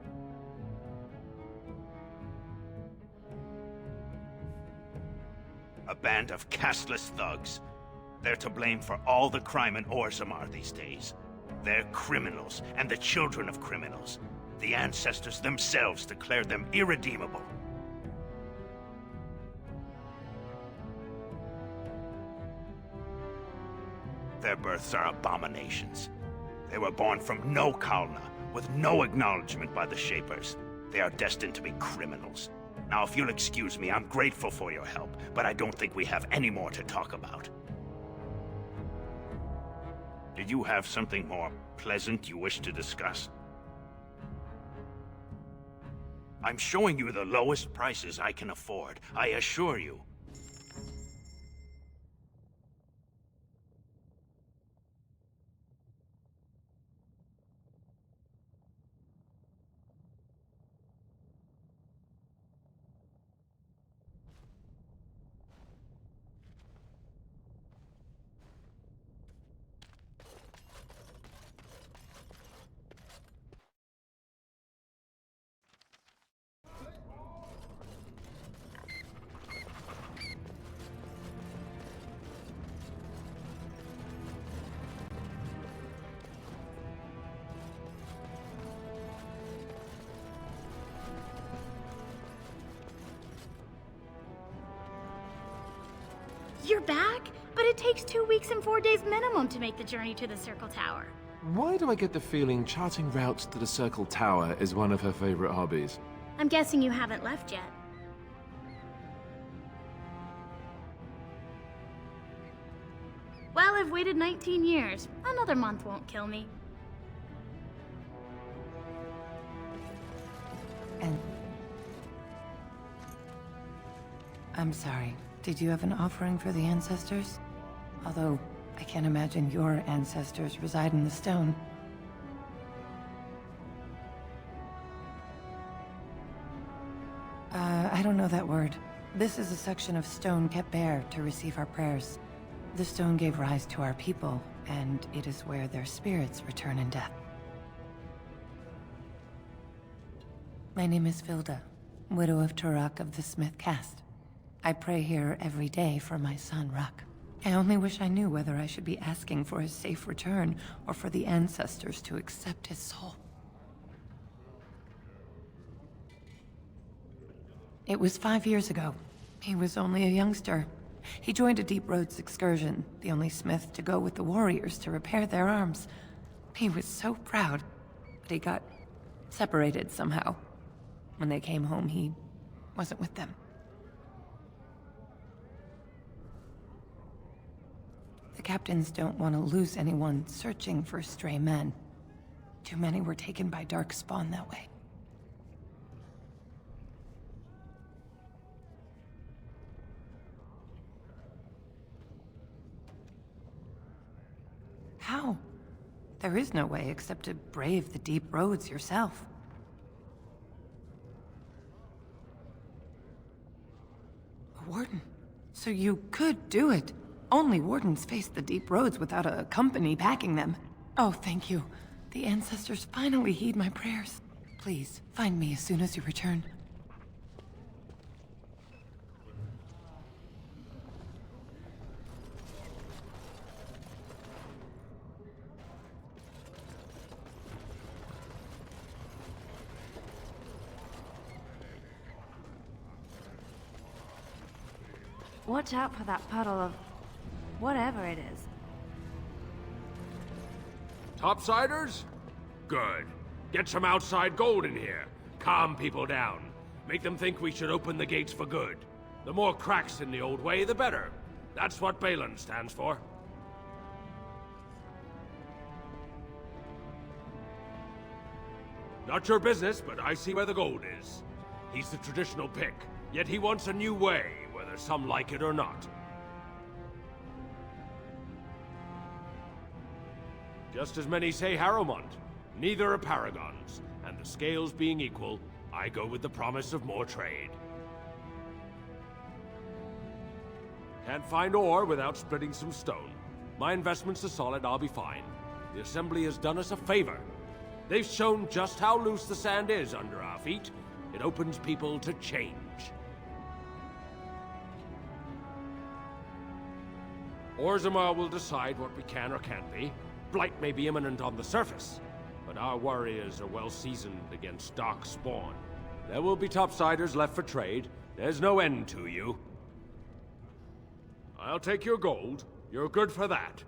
A band of casteless thugs. They're to blame for all the crime in Orzammar these days. They're criminals, and the children of criminals. The ancestors themselves declared them irredeemable. Their births are abominations. They were born from no Kalna, with no acknowledgement by the Shapers. They are destined to be criminals. Now, if you'll excuse me, I'm grateful for your help, but I don't think we have any more to talk about. Did you have something more pleasant you wish to discuss? I'm showing you the lowest prices I can afford, I assure you. You're back? But it takes 2 weeks and 4 days minimum to make the journey to the Circle Tower. Why do I get the feeling charting routes to the Circle Tower is one of her favorite hobbies? I'm guessing you haven't left yet. Well, I've waited 19 years. Another month won't kill me. I'm sorry. Did you have an offering for the ancestors? Although, I can't imagine your ancestors reside in the stone. I don't know that word. This is a section of stone kept bare to receive our prayers. The stone gave rise to our people, and it is where their spirits return in death. My name is Vilda, widow of Turok of the Smith caste. I pray here every day for my son, Ruck. I only wish I knew whether I should be asking for his safe return or for the ancestors to accept his soul. It was 5 years ago. He was only a youngster. He joined a Deep Roads excursion, the only smith to go with the warriors to repair their arms. He was so proud, but he got separated somehow. When they came home, he wasn't with them. The captains don't want to lose anyone searching for stray men. Too many were taken by Darkspawn that way. How? There is no way except to brave the deep roads yourself. A warden? So you could do it? Only wardens face the deep roads without a company backing them. Oh, thank you. The ancestors finally heed my prayers. Please, find me as soon as you return. Watch out for that puddle of whatever it is. Topsiders? Good. Get some outside gold in here. Calm people down. Make them think we should open the gates for good. The more cracks in the old way, the better. That's what Balin stands for. Not your business, but I see where the gold is. He's the traditional pick, yet he wants a new way, whether some like it or not. Just as many say Harrowmont. Neither are paragons, and the scales being equal, I go with the promise of more trade. Can't find ore without splitting some stone. My investments are solid, I'll be fine. The Assembly has done us a favor. They've shown just how loose the sand is under our feet. It opens people to change. Orzammar will decide what we can or can't be. Blight may be imminent on the surface, but our warriors are well seasoned against dark spawn. There will be topsiders left for trade. There's no end to you. I'll take your gold. You're good for that.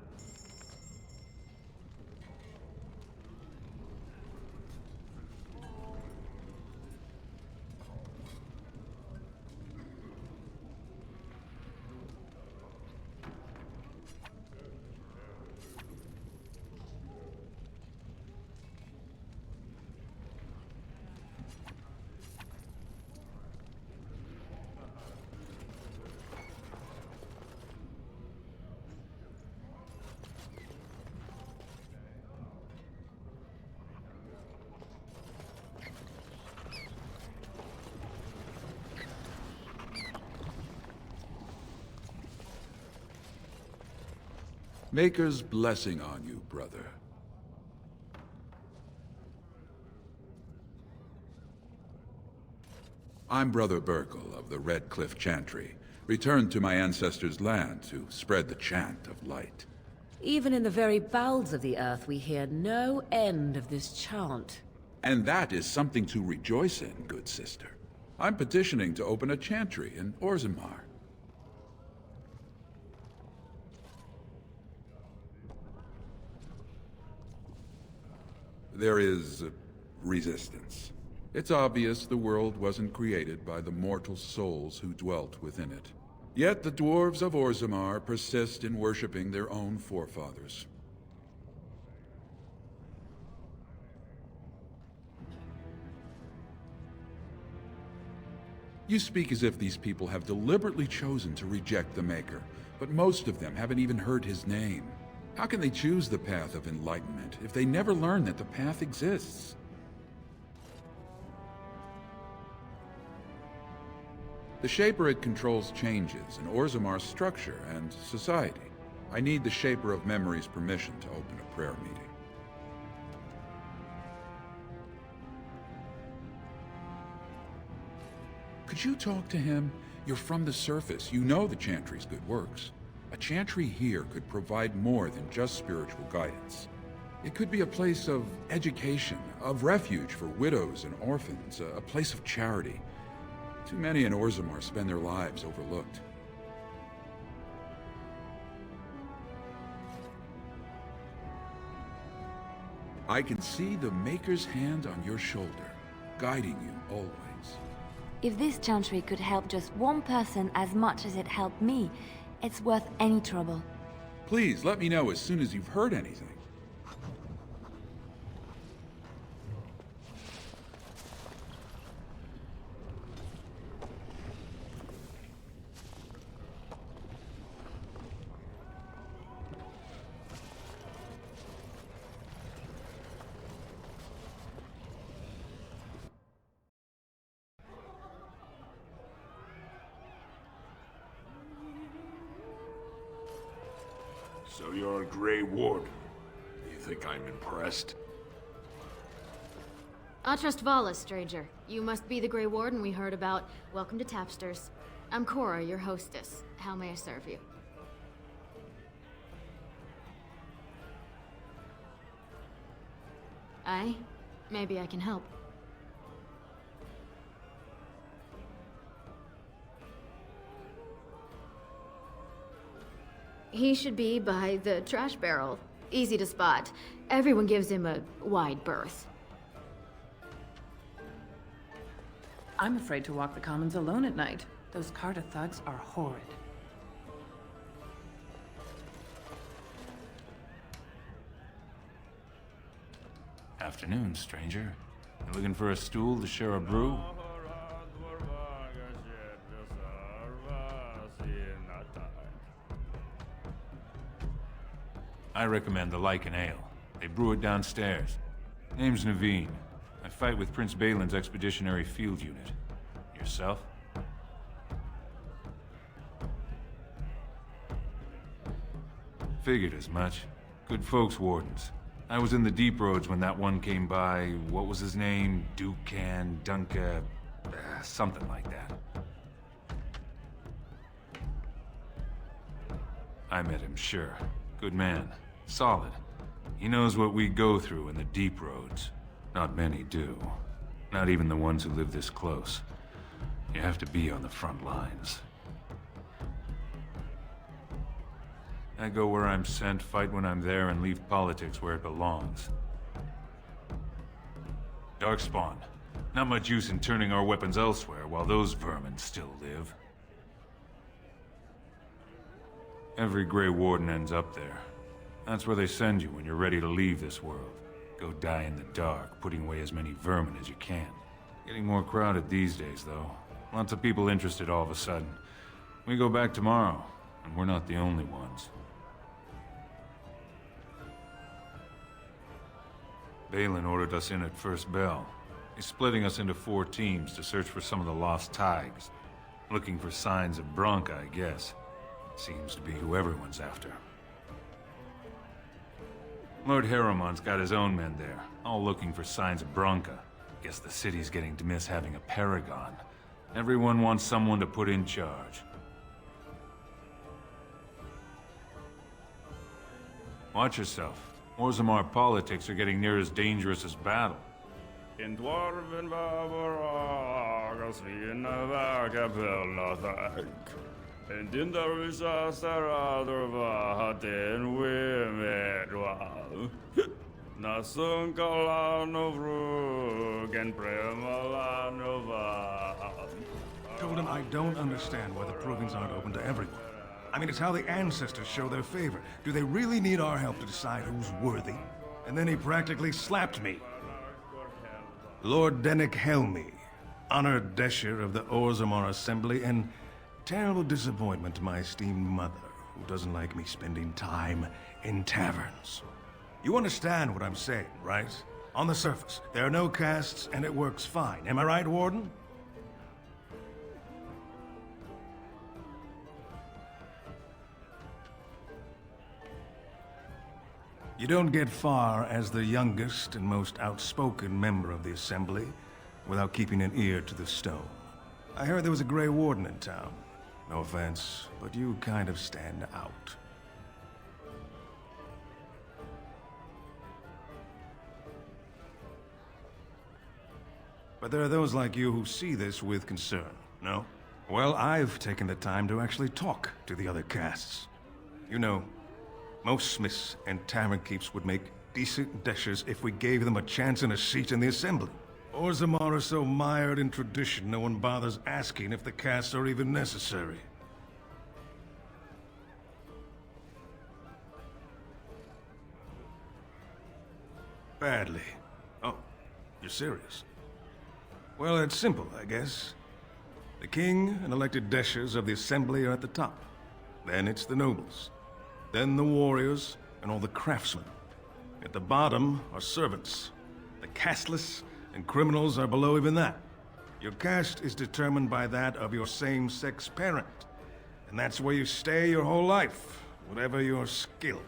Maker's blessing on you, brother. I'm Brother Burkle of the Red Cliff Chantry, returned to my ancestors' land to spread the chant of light. Even in the very bowels of the earth, we hear no end of this chant. And that is something to rejoice in, good sister. I'm petitioning to open a chantry in Orzammar. there is resistance. It's obvious the world wasn't created by the mortal souls who dwelt within it. Yet the dwarves of Orzammar persist in worshipping their own forefathers. You speak as if these people have deliberately chosen to reject the Maker, but most of them haven't even heard his name. How can they choose the path of enlightenment if they never learn that the path exists? The Shaperate controls changes in Orzammar's structure and society. I need the Shaper of Memory's permission to open a prayer meeting. Could you talk to him? You're from the surface. You know the Chantry's good works. A Chantry here could provide more than just spiritual guidance. It could be a place of education, of refuge for widows and orphans, a place of charity. Too many in Orzammar spend their lives overlooked. I can see the Maker's hand on your shoulder, guiding you always. If this Chantry could help just one person as much as it helped me, it's worth any trouble. Please, let me know as soon as you've heard anything. So you're a Grey Warden. You think I'm impressed? Atrust Vala, stranger. You must be the Grey Warden we heard about. Welcome to Tapsters. I'm Cora, your hostess. How may I serve you? Aye? Maybe I can help. He should be by the trash barrel. Easy to spot. Everyone gives him a wide berth. I'm afraid to walk the commons alone at night. Those Carta thugs are horrid. Afternoon, stranger. You looking for a stool to share a brew? I recommend the Lycan Ale. They brew it downstairs. Name's Naveen. I fight with Prince Balin's Expeditionary Field Unit. Yourself? Figured as much. Good folks, Wardens. I was in the Deep Roads when that one came by. What was his name? Dukan, Dunka... something like that. I met him, sure. Good man. Solid. He knows what we go through in the Deep Roads. Not many do. Not even the ones who live this close. You have to be on the front lines. I go where I'm sent, fight when I'm there, and leave politics where it belongs. Darkspawn. Not much use in turning our weapons elsewhere while those vermin still live. Every Grey Warden ends up there. That's where they send you when you're ready to leave this world. Go die in the dark, putting away as many vermin as you can. Getting more crowded these days, though. Lots of people interested all of a sudden. We go back tomorrow, and we're not the only ones. Balin ordered us in at first bell. He's splitting us into 4 teams to search for some of the lost Tigers. Looking for signs of Branka, I guess. Seems to be who everyone's after. Lord Harriman's got his own men there, all looking for signs of Branka. Guess the city's getting to miss having a paragon. Everyone wants someone to put in charge. Watch yourself. Orzammar politics are getting near as dangerous as battle. In dwarven barbaras vi verkar bölla tack. En dinda rusa sarader vaden we medwa. Told him I don't understand why the provings aren't open to everyone. I mean, it's how the ancestors show their favor. Do they really need our help to decide who's worthy? And then he practically slapped me. Lord Dennick Helmi, honored Desher of the Orzammar Assembly, and terrible disappointment to my esteemed mother, who doesn't like me spending time in taverns. You understand what I'm saying, right? On the surface, there are no castes, and it works fine. Am I right, Warden? You don't get far as the youngest and most outspoken member of the Assembly without keeping an ear to the stone. I heard there was a Grey Warden in town. No offense, but you kind of stand out. But there are those like you who see this with concern, no? Well, I've taken the time to actually talk to the other castes. You know, most smiths and tavern keeps would make decent deshers if we gave them a chance and a seat in the Assembly. Orzammar are so mired in tradition, no one bothers asking if the castes are even necessary. Badly. Oh, you're serious? Well, it's simple, I guess. The king and elected deshers of the Assembly are at the top. Then it's the nobles. Then the warriors and all the craftsmen. At the bottom are servants. The casteless and criminals are below even that. Your caste is determined by that of your same-sex parent. And that's where you stay your whole life, whatever your skill.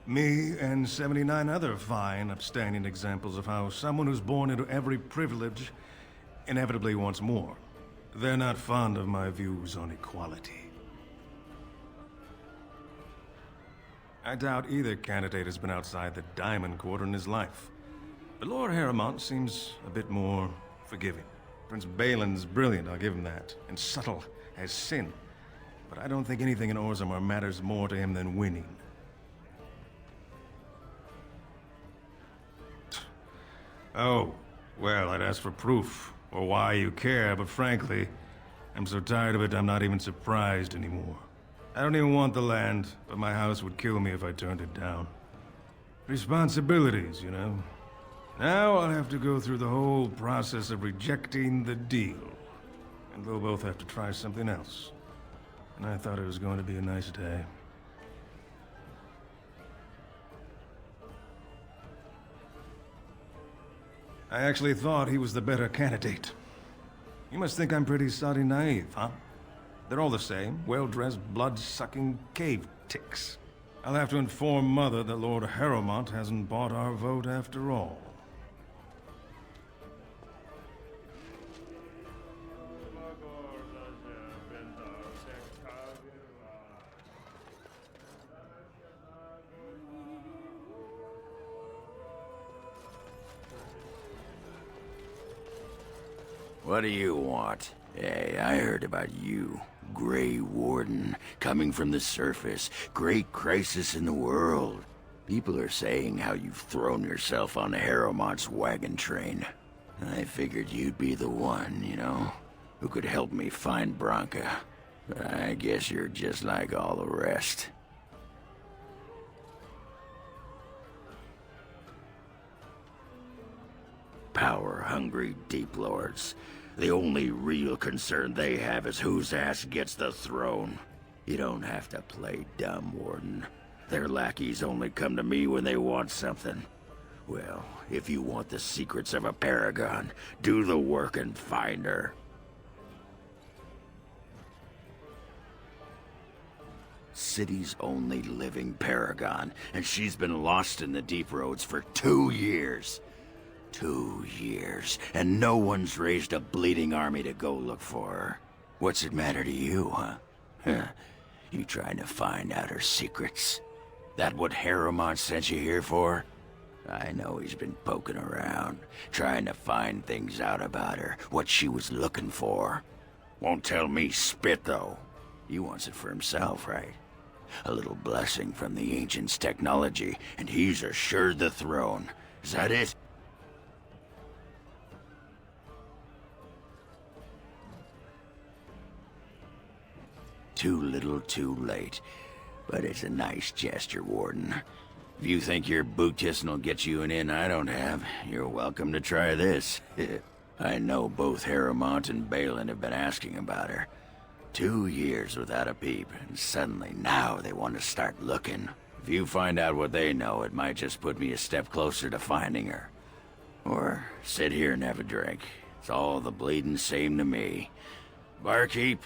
Me and 79 other fine, upstanding examples of how someone who's born into every privilege inevitably wants more. They're not fond of my views on equality. I doubt either candidate has been outside the Diamond Quarter in his life. But Lord Harrowmont seems a bit more forgiving. Prince Balin's brilliant, I'll give him that, and subtle as sin. But I don't think anything in Orzammar matters more to him than winning. Oh, well, I'd ask for proof, or why you care, but frankly, I'm so tired of it I'm not even surprised anymore. I don't even want the land, but my house would kill me if I turned it down. Responsibilities, you know. Now I'll have to go through the whole process of rejecting the deal. And we'll both have to try something else. And I thought it was going to be a nice day. I actually thought he was the better candidate. You must think I'm pretty soddy naive, huh? They're all the same, well-dressed, blood-sucking cave ticks. I'll have to inform Mother that Lord Harrowmont hasn't bought our vote after all. What do you want? Hey, I heard about you. Grey Warden, coming from the surface. Great crisis in the world. People are saying how you've thrown yourself on Harrowmont's wagon train. I figured you'd be the one, you know, who could help me find Branka. But I guess you're just like all the rest. Power-hungry Deep Lords. The only real concern they have is whose ass gets the throne. You don't have to play dumb, Warden. Their lackeys only come to me when they want something. Well, if you want the secrets of a paragon, do the work and find her. City's only living paragon, and she's been lost in the Deep Roads for 2 years. 2 years, and no one's raised a bleeding army to go look for her. What's it matter to you, huh? You trying to find out her secrets? That what Harrowmont sent you here for? I know he's been poking around, trying to find things out about her, what she was looking for. Won't tell me spit, though. He wants it for himself, right? A little blessing from the Ancients' technology, and he's assured the throne. Is that it? Too little, too late. But it's a nice gesture, Warden. If you think your boot kissing will get you an in I don't have, you're welcome to try this. I know both Harrowmont and Balin have been asking about her. 2 years without a peep, and suddenly now they want to start looking. If you find out what they know, it might just put me a step closer to finding her. Or sit here and have a drink. It's all the bleeding same to me. Barkeep?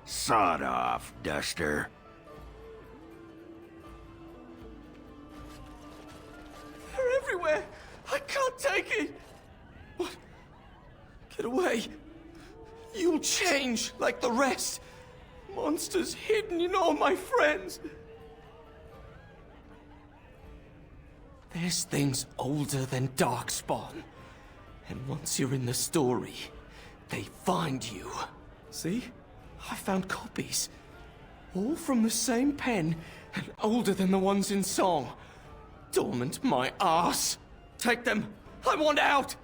Sod off, Duster. They're everywhere! I can't take it! What? Get away! You'll change like the rest! Monsters hidden in all my friends! There's things older than Darkspawn. And once you're in the story, they find you. See? I found copies. All from the same pen, and older than the ones in song. Dormant my ass! Take them! I want out!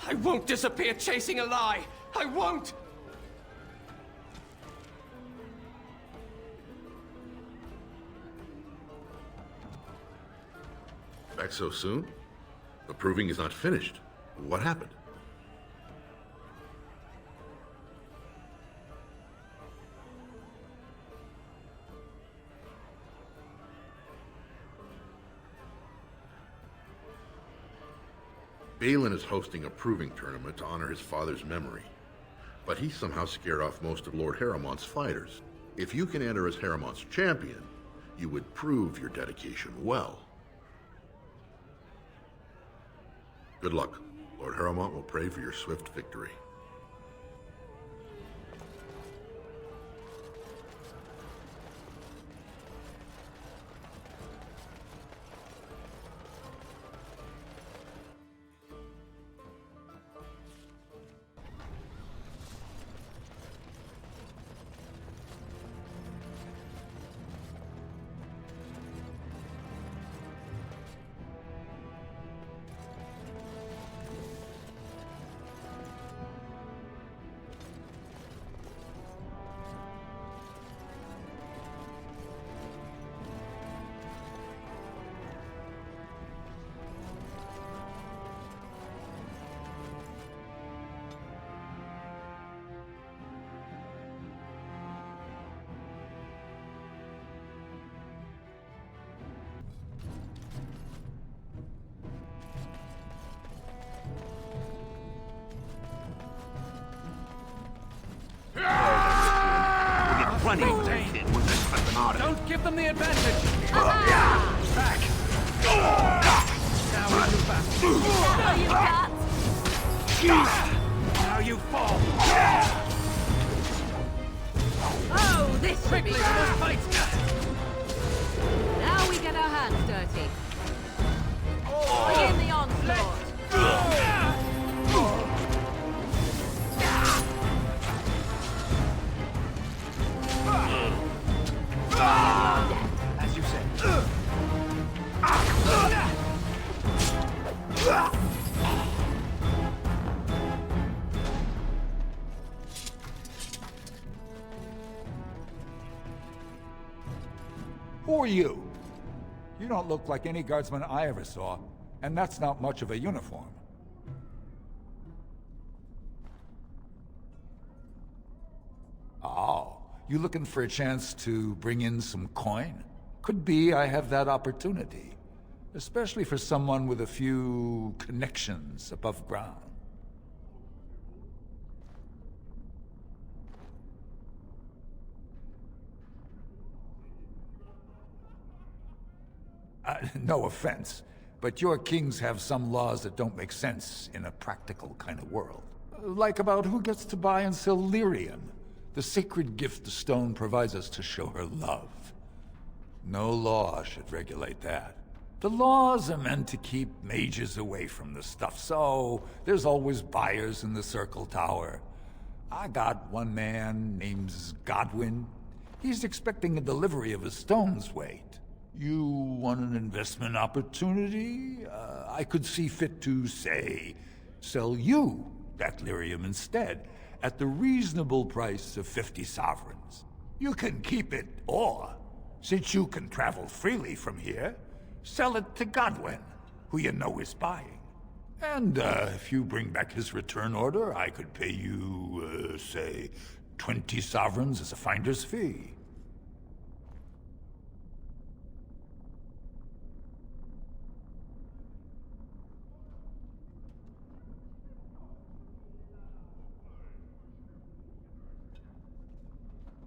I won't disappear chasing a lie! I won't! Back so soon? The proving is not finished. What happened? Balin is hosting a proving tournament to honor his father's memory. But he somehow scared off most of Lord Harrowmont's fighters. If you can enter as Harrowmont's champion, you would prove your dedication well. Good luck. Lord Harrowmont will pray for your swift victory. Don't give them the advantage! Back! Now you fall! Oh, this should be Quickly, fun. this fight's Now we get our hands dirty. Begin the onslaught. As you say. Who are you? You don't look like any guardsman I ever saw, and that's not much of a uniform. Oh, you looking for a chance to bring in some coin? Could be I have that opportunity, especially for someone with a few connections above ground. No offense, but your kings have some laws that don't make sense in a practical kind of world. Like about who gets to buy and sell lyrium, the sacred gift the stone provides us to show her love. No law should regulate that. The laws are meant to keep mages away from the stuff, so there's always buyers in the Circle Tower. I got one man named Godwin. He's expecting a delivery of a stone's weight. You want an investment opportunity? I could see fit to, say, sell you that lyrium instead, at the reasonable price of 50 sovereigns. You can keep it, or, since you can travel freely from here, sell it to Godwin, who you know is buying. And if you bring back his return order, I could pay you, say, 20 sovereigns as a finder's fee.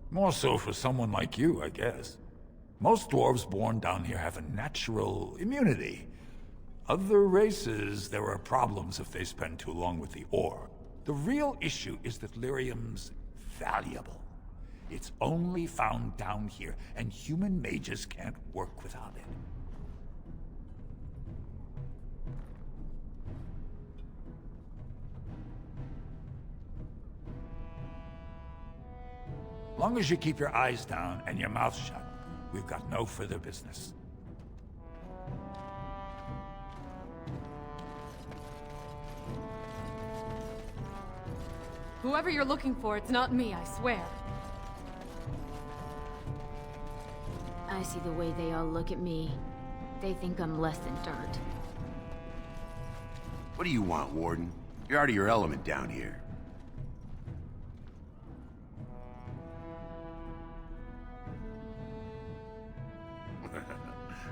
More so for someone like you, I guess. Most dwarves born down here have a natural immunity. Other races, there are problems if they spend too long with the ore. The real issue is that lyrium's valuable. It's only found down here, and human mages can't work without it. Long as you keep your eyes down and your mouth shut, we've got no further business. Whoever you're looking for, it's not me, I swear. I see the way they all look at me. They think I'm less than dirt. What do you want, Warden? You're out of your element down here.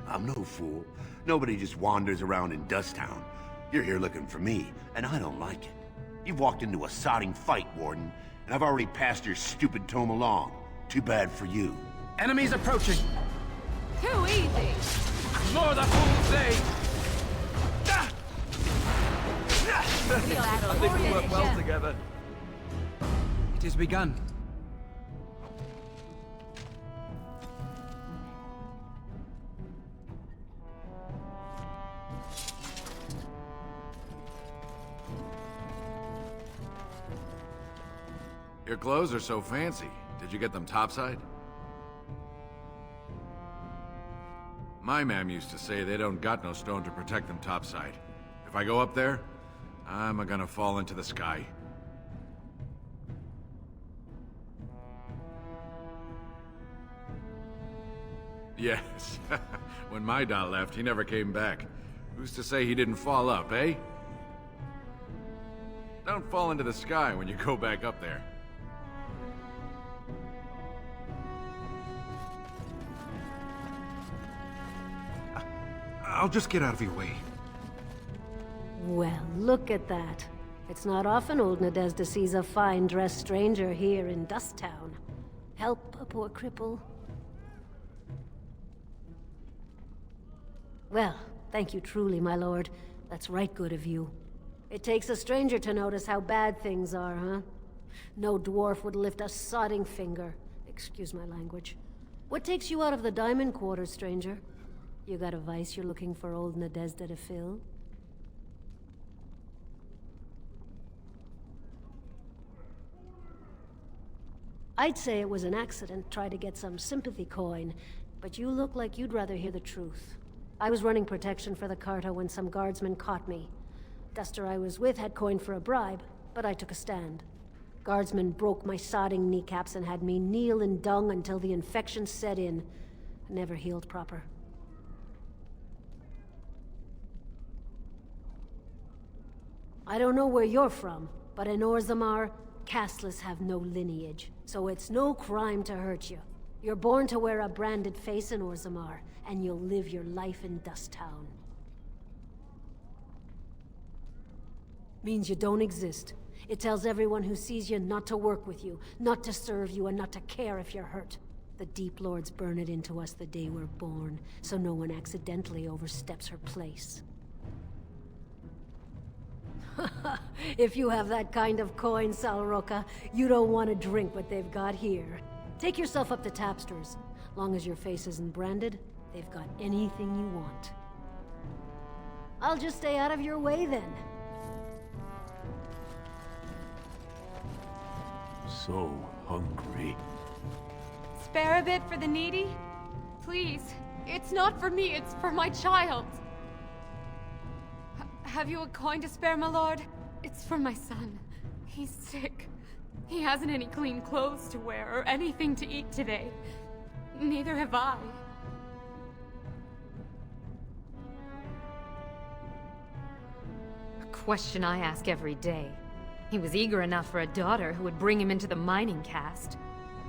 I'm no fool. Nobody just wanders around in Dusttown. You're here looking for me, and I don't like it. You've walked into a sodding fight, Warden, and I've already passed your stupid tome along. Too bad for you. Enemies approaching! Too easy! More the fools say! I think we work well together. It has begun. Your clothes are so fancy. Did you get them topside? My ma'am used to say they don't got no stone to protect them topside. If I go up there, I'm gonna fall into the sky. Yes. When my doll left, he never came back. Who's to say he didn't fall up, eh? Don't fall into the sky when you go back up there. I'll just get out of your way. Well, look at that. It's not often old Nadezhda sees a fine-dressed stranger here in Dusttown. Help a poor cripple. Well, thank you truly, my lord. That's right good of you. It takes a stranger to notice how bad things are, huh? No dwarf would lift a sodding finger. Excuse my language. What takes you out of the Diamond Quarter, stranger? You got a vice you're looking for old Nadezhda to fill? I'd say it was an accident, try to get some sympathy coin, but you look like you'd rather hear the truth. I was running protection for the Carta when some guardsmen caught me. Duster I was with had coin for a bribe, but I took a stand. Guardsmen broke my sodding kneecaps and had me kneel in dung until the infection set in. Never healed proper. I don't know where you're from, but in Orzammar, casteless have no lineage, so it's no crime to hurt you. You're born to wear a branded face in Orzammar, and you'll live your life in Dusttown. Means you don't exist. It tells everyone who sees you not to work with you, not to serve you, and not to care if you're hurt. The Deep Lords burn it into us the day we're born, so no one accidentally oversteps her place. If you have that kind of coin, Sal Roca, you don't want to drink what they've got here. Take yourself up to Tapster's. Long as your face isn't branded, they've got anything you want. I'll just stay out of your way then. So hungry. Spare a bit for the needy? Please. It's not for me, it's for my child. Have you a coin to spare, my lord? It's for my son. He's sick. He hasn't any clean clothes to wear or anything to eat today. Neither have I. A question I ask every day. He was eager enough for a daughter who would bring him into the mining caste.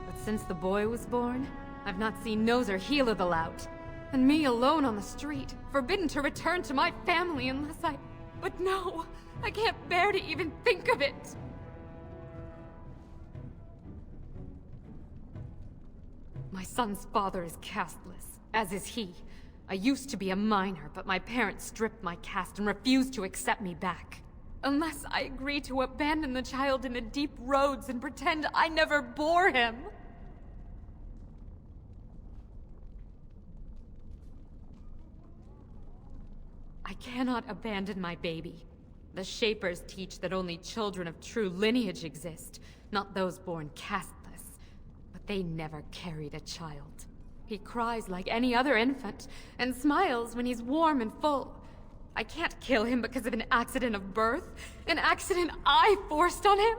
But since the boy was born, I've not seen nose or heel of the lout. And me alone on the street, forbidden to return to my family unless I... But no, I can't bear to even think of it. My son's father is casteless, as is he. I used to be a miner, but my parents stripped my caste and refused to accept me back. Unless I agree to abandon the child in the deep roads and pretend I never bore him. I cannot abandon my baby. The Shapers teach that only children of true lineage exist, not those born casteless. But they never carried a child. He cries like any other infant, and smiles when he's warm and full. I can't kill him because of an accident of birth, an accident I forced on him.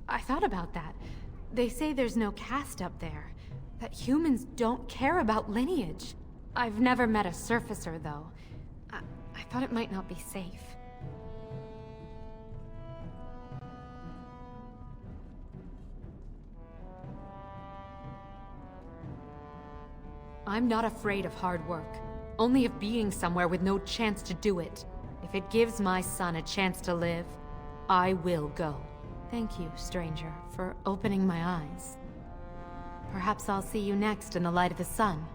I thought about that. They say there's no caste up there. That humans don't care about lineage. I've never met a surfacer, though. I thought it might not be safe. I'm not afraid of hard work. Only of being somewhere with no chance to do it. If it gives my son a chance to live, I will go. Thank you, stranger, for opening my eyes. Perhaps I'll see you next in the light of the sun.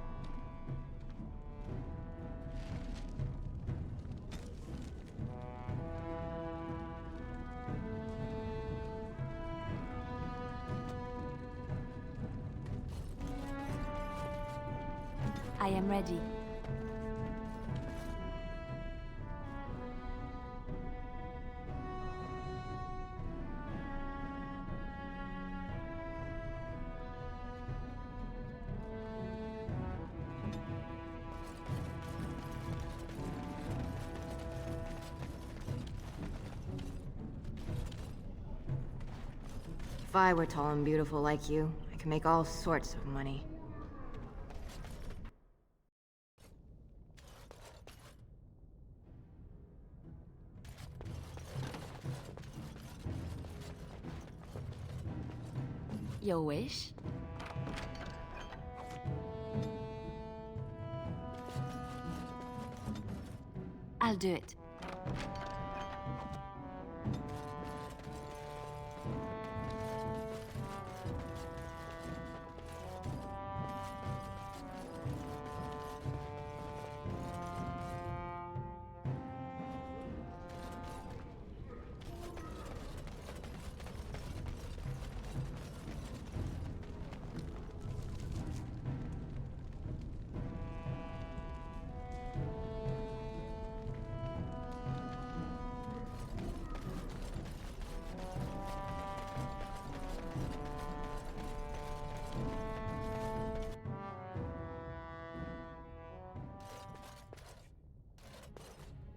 I am ready. If I were tall and beautiful like you, I could make all sorts of money. Your wish? I'll do it.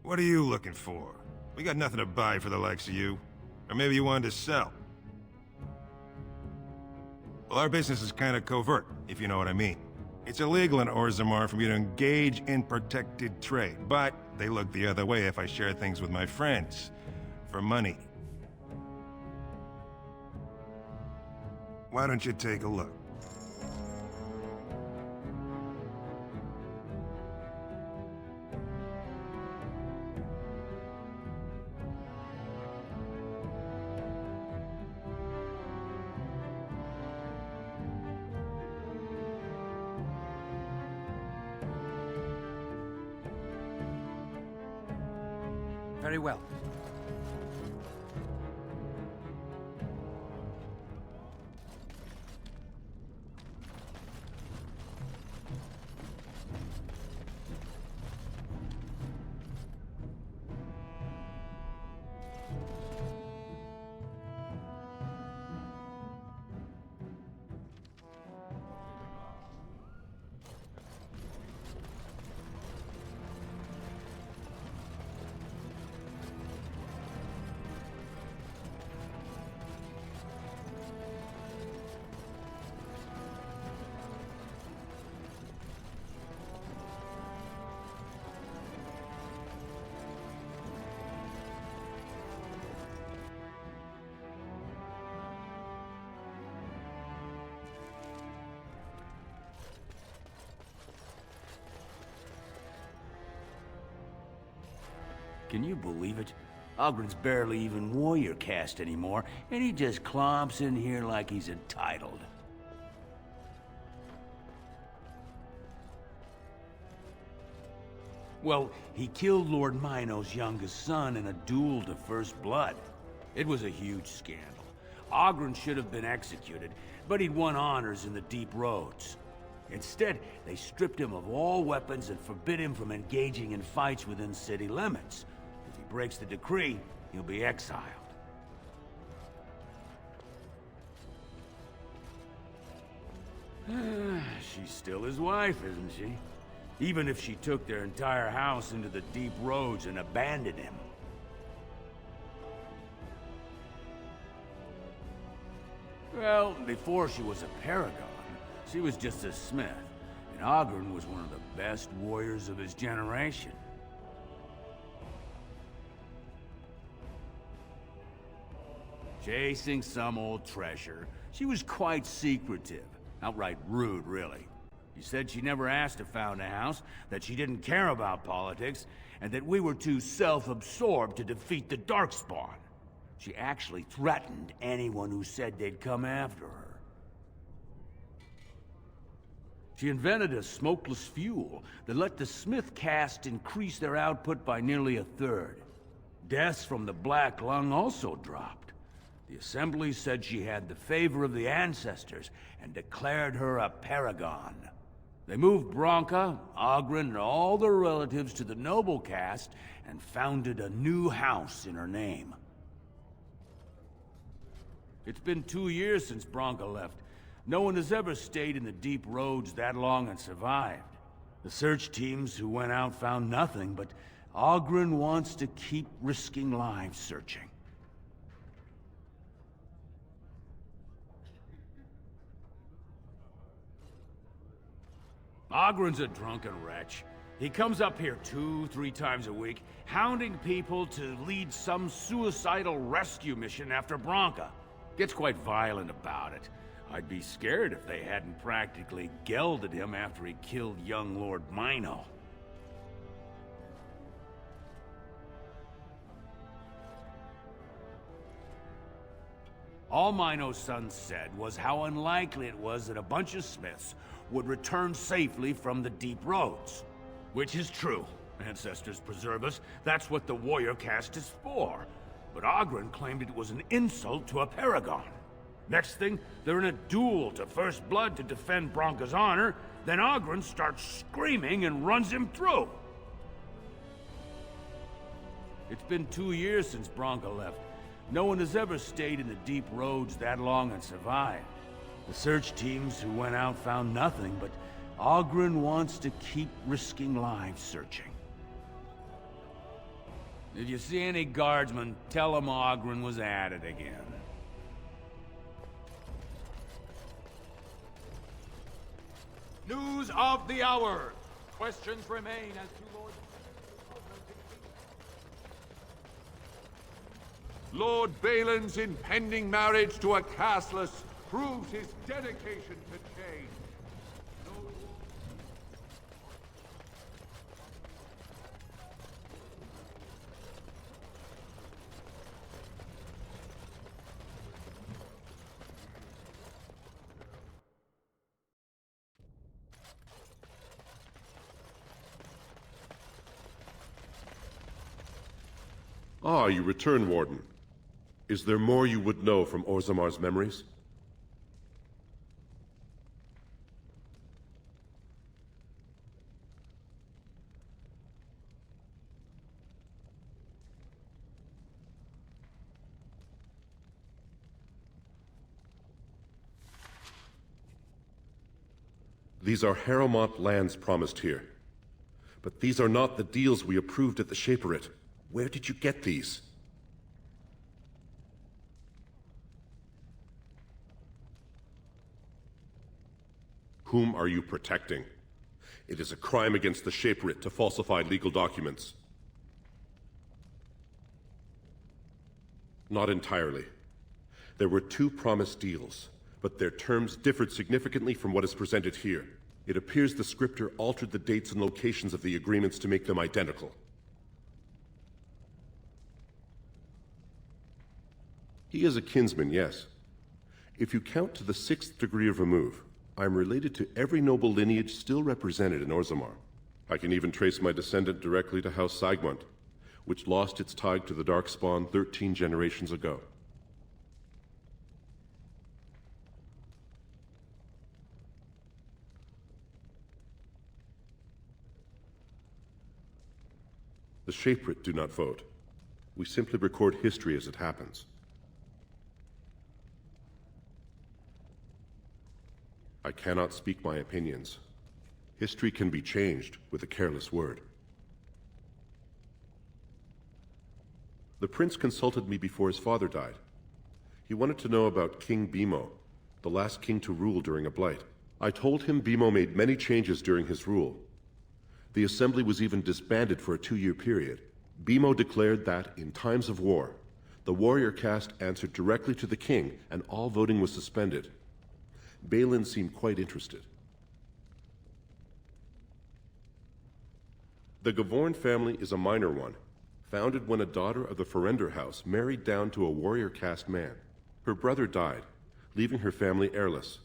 What are you looking for? We got nothing to buy for the likes of you. Or maybe you wanted to sell. Well, our business is kind of covert, if you know what I mean. It's illegal in Orzammar for me to engage in protected trade, but they look the other way if I share things with my friends. For money. Why don't you take a look? Very well. Can you believe it? Ogren's barely even warrior caste anymore, and he just clomps in here like he's entitled. Well, he killed Lord Mino's youngest son in a duel to first blood. It was a huge scandal. Ogren should have been executed, but he'd won honors in the Deep Roads. Instead, they stripped him of all weapons and forbid him from engaging in fights within city limits. If he breaks the decree, he'll be exiled. She's still his wife, isn't she? Even if she took their entire house into the Deep Roads and abandoned him. Well, before she was a paragon, she was just a smith, and Ogren was one of the best warriors of his generation. Chasing some old treasure, she was quite secretive, outright rude, really. She said she never asked to found a house, that she didn't care about politics, and that we were too self-absorbed to defeat the Darkspawn. She actually threatened anyone who said they'd come after her. She invented a smokeless fuel that let the Smith caste increase their output by nearly a third. Deaths from the Black Lung also dropped. The Assembly said she had the favor of the ancestors and declared her a paragon. They moved Branka, Ogren, and all their relatives to the noble caste and founded a new house in her name. It's been 2 years since Branka left. No one has ever stayed in the Deep Roads that long and survived. The search teams who went out found nothing, but Ogren wants to keep risking lives searching. Ogren's a drunken wretch. He comes up here 2-3 times a week, hounding people to lead some suicidal rescue mission after Branka. Gets quite violent about it. I'd be scared if they hadn't practically gelded him after he killed young Lord Mino. All Mino's son said was how unlikely it was that a bunch of Smiths would return safely from the Deep Roads. Which is true. Ancestors preserve us. That's what the warrior caste is for. But Ogren claimed it was an insult to a paragon. Next thing, they're in a duel to first blood to defend Branka's honor, then Ogren starts screaming and runs him through. It's been 2 years since Branka left. No one has ever stayed in the Deep Roads that long and survived. The search teams who went out found nothing, but Ogren wants to keep risking lives searching. If you see any guardsmen, tell them Ogren was at it again. News of the hour. Questions remain as to Lord Balin's impending marriage to a casteless proves his dedication to change. Ah, you return, Warden. Is there more you would know from Orzamar's memories? These are Harrowmont lands promised here. But these are not the deals we approved at the Shaperit. Where did you get these? Whom are you protecting? It is a crime against the Shaperit to falsify legal documents. Not entirely. There were 2 promised deals, but their terms differed significantly from what is presented here. It appears the scripter altered the dates and locations of the agreements to make them identical. He is a kinsman, yes. If you count to the 6th degree of remove, I am related to every noble lineage still represented in Orzammar. I can even trace my descendant directly to House Sigmund, which lost its tie to the Darkspawn 13 generations ago. The Shaperate do not vote. We simply record history as it happens. I cannot speak my opinions. History can be changed with a careless word. The prince consulted me before his father died. He wanted to know about King Bimo, the last king to rule during a blight. I told him Bimo made many changes during his rule. The assembly was even disbanded for a 2-year period. Bimo declared that, in times of war, the warrior caste answered directly to the king and all voting was suspended. Balin seemed quite interested. The Gavorn family is a minor one, founded when a daughter of the Ferender house married down to a warrior caste man. Her brother died, leaving her family heirless.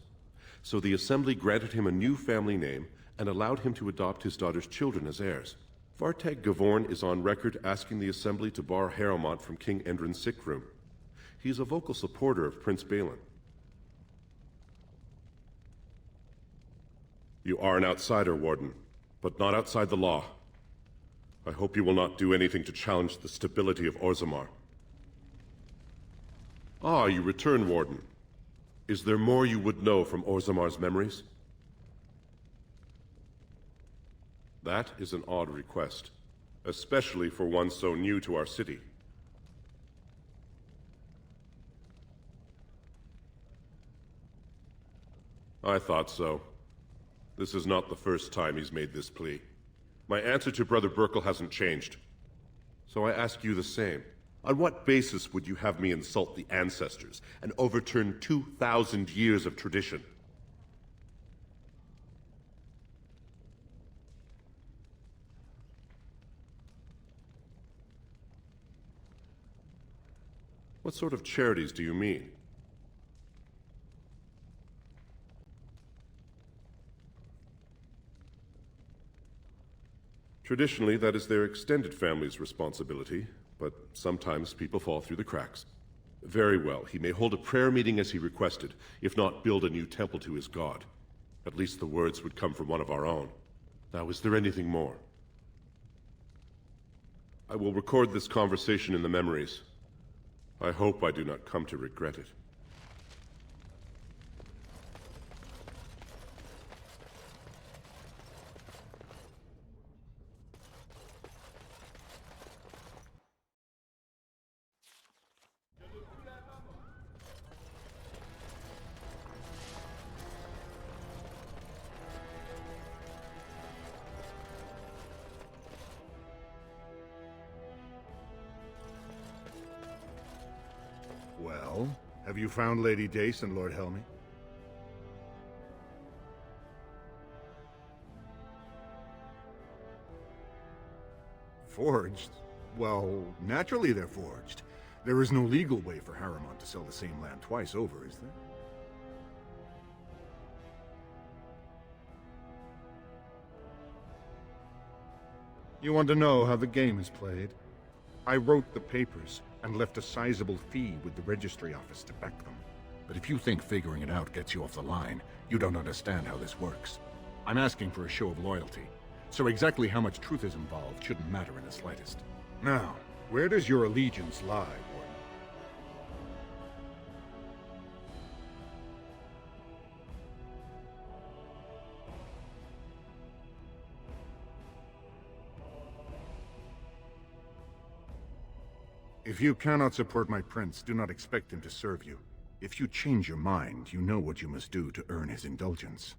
So the assembly granted him a new family name and allowed him to adopt his daughter's children as heirs. Vartag Gavorn is on record asking the assembly to bar Harrowmont from King Endrin's sick room. He is a vocal supporter of Prince Balin. You are an outsider, Warden, but not outside the law. I hope you will not do anything to challenge the stability of Orzammar. Ah, you return, Warden. Is there more you would know from Orzammar's memories? That is an odd request, especially for one so new to our city. I thought so. This is not the first time he's made this plea. My answer to Brother Burkle hasn't changed. So I ask you the same. On what basis would you have me insult the ancestors and overturn 2,000 years of tradition? What sort of charities do you mean? Traditionally, that is their extended family's responsibility, but sometimes people fall through the cracks. Very well, he may hold a prayer meeting as he requested, if not build a new temple to his god. At least the words would come from one of our own. Now, is there anything more? I will record this conversation in the memories. I hope I do not come to regret it. Well, have you found Lady Dace and Lord Helmy? Forged? Well, naturally they're forged. There is no legal way for Harrowmont to sell the same land twice over, is there? You want to know how the game is played? I wrote the papers and left a sizable fee with the registry office to back them. But if you think figuring it out gets you off the line, you don't understand how this works. I'm asking for a show of loyalty, so exactly how much truth is involved shouldn't matter in the slightest. Now, where does your allegiance lie, Warden? If you cannot support my prince, do not expect him to serve you. If you change your mind, you know what you must do to earn his indulgence.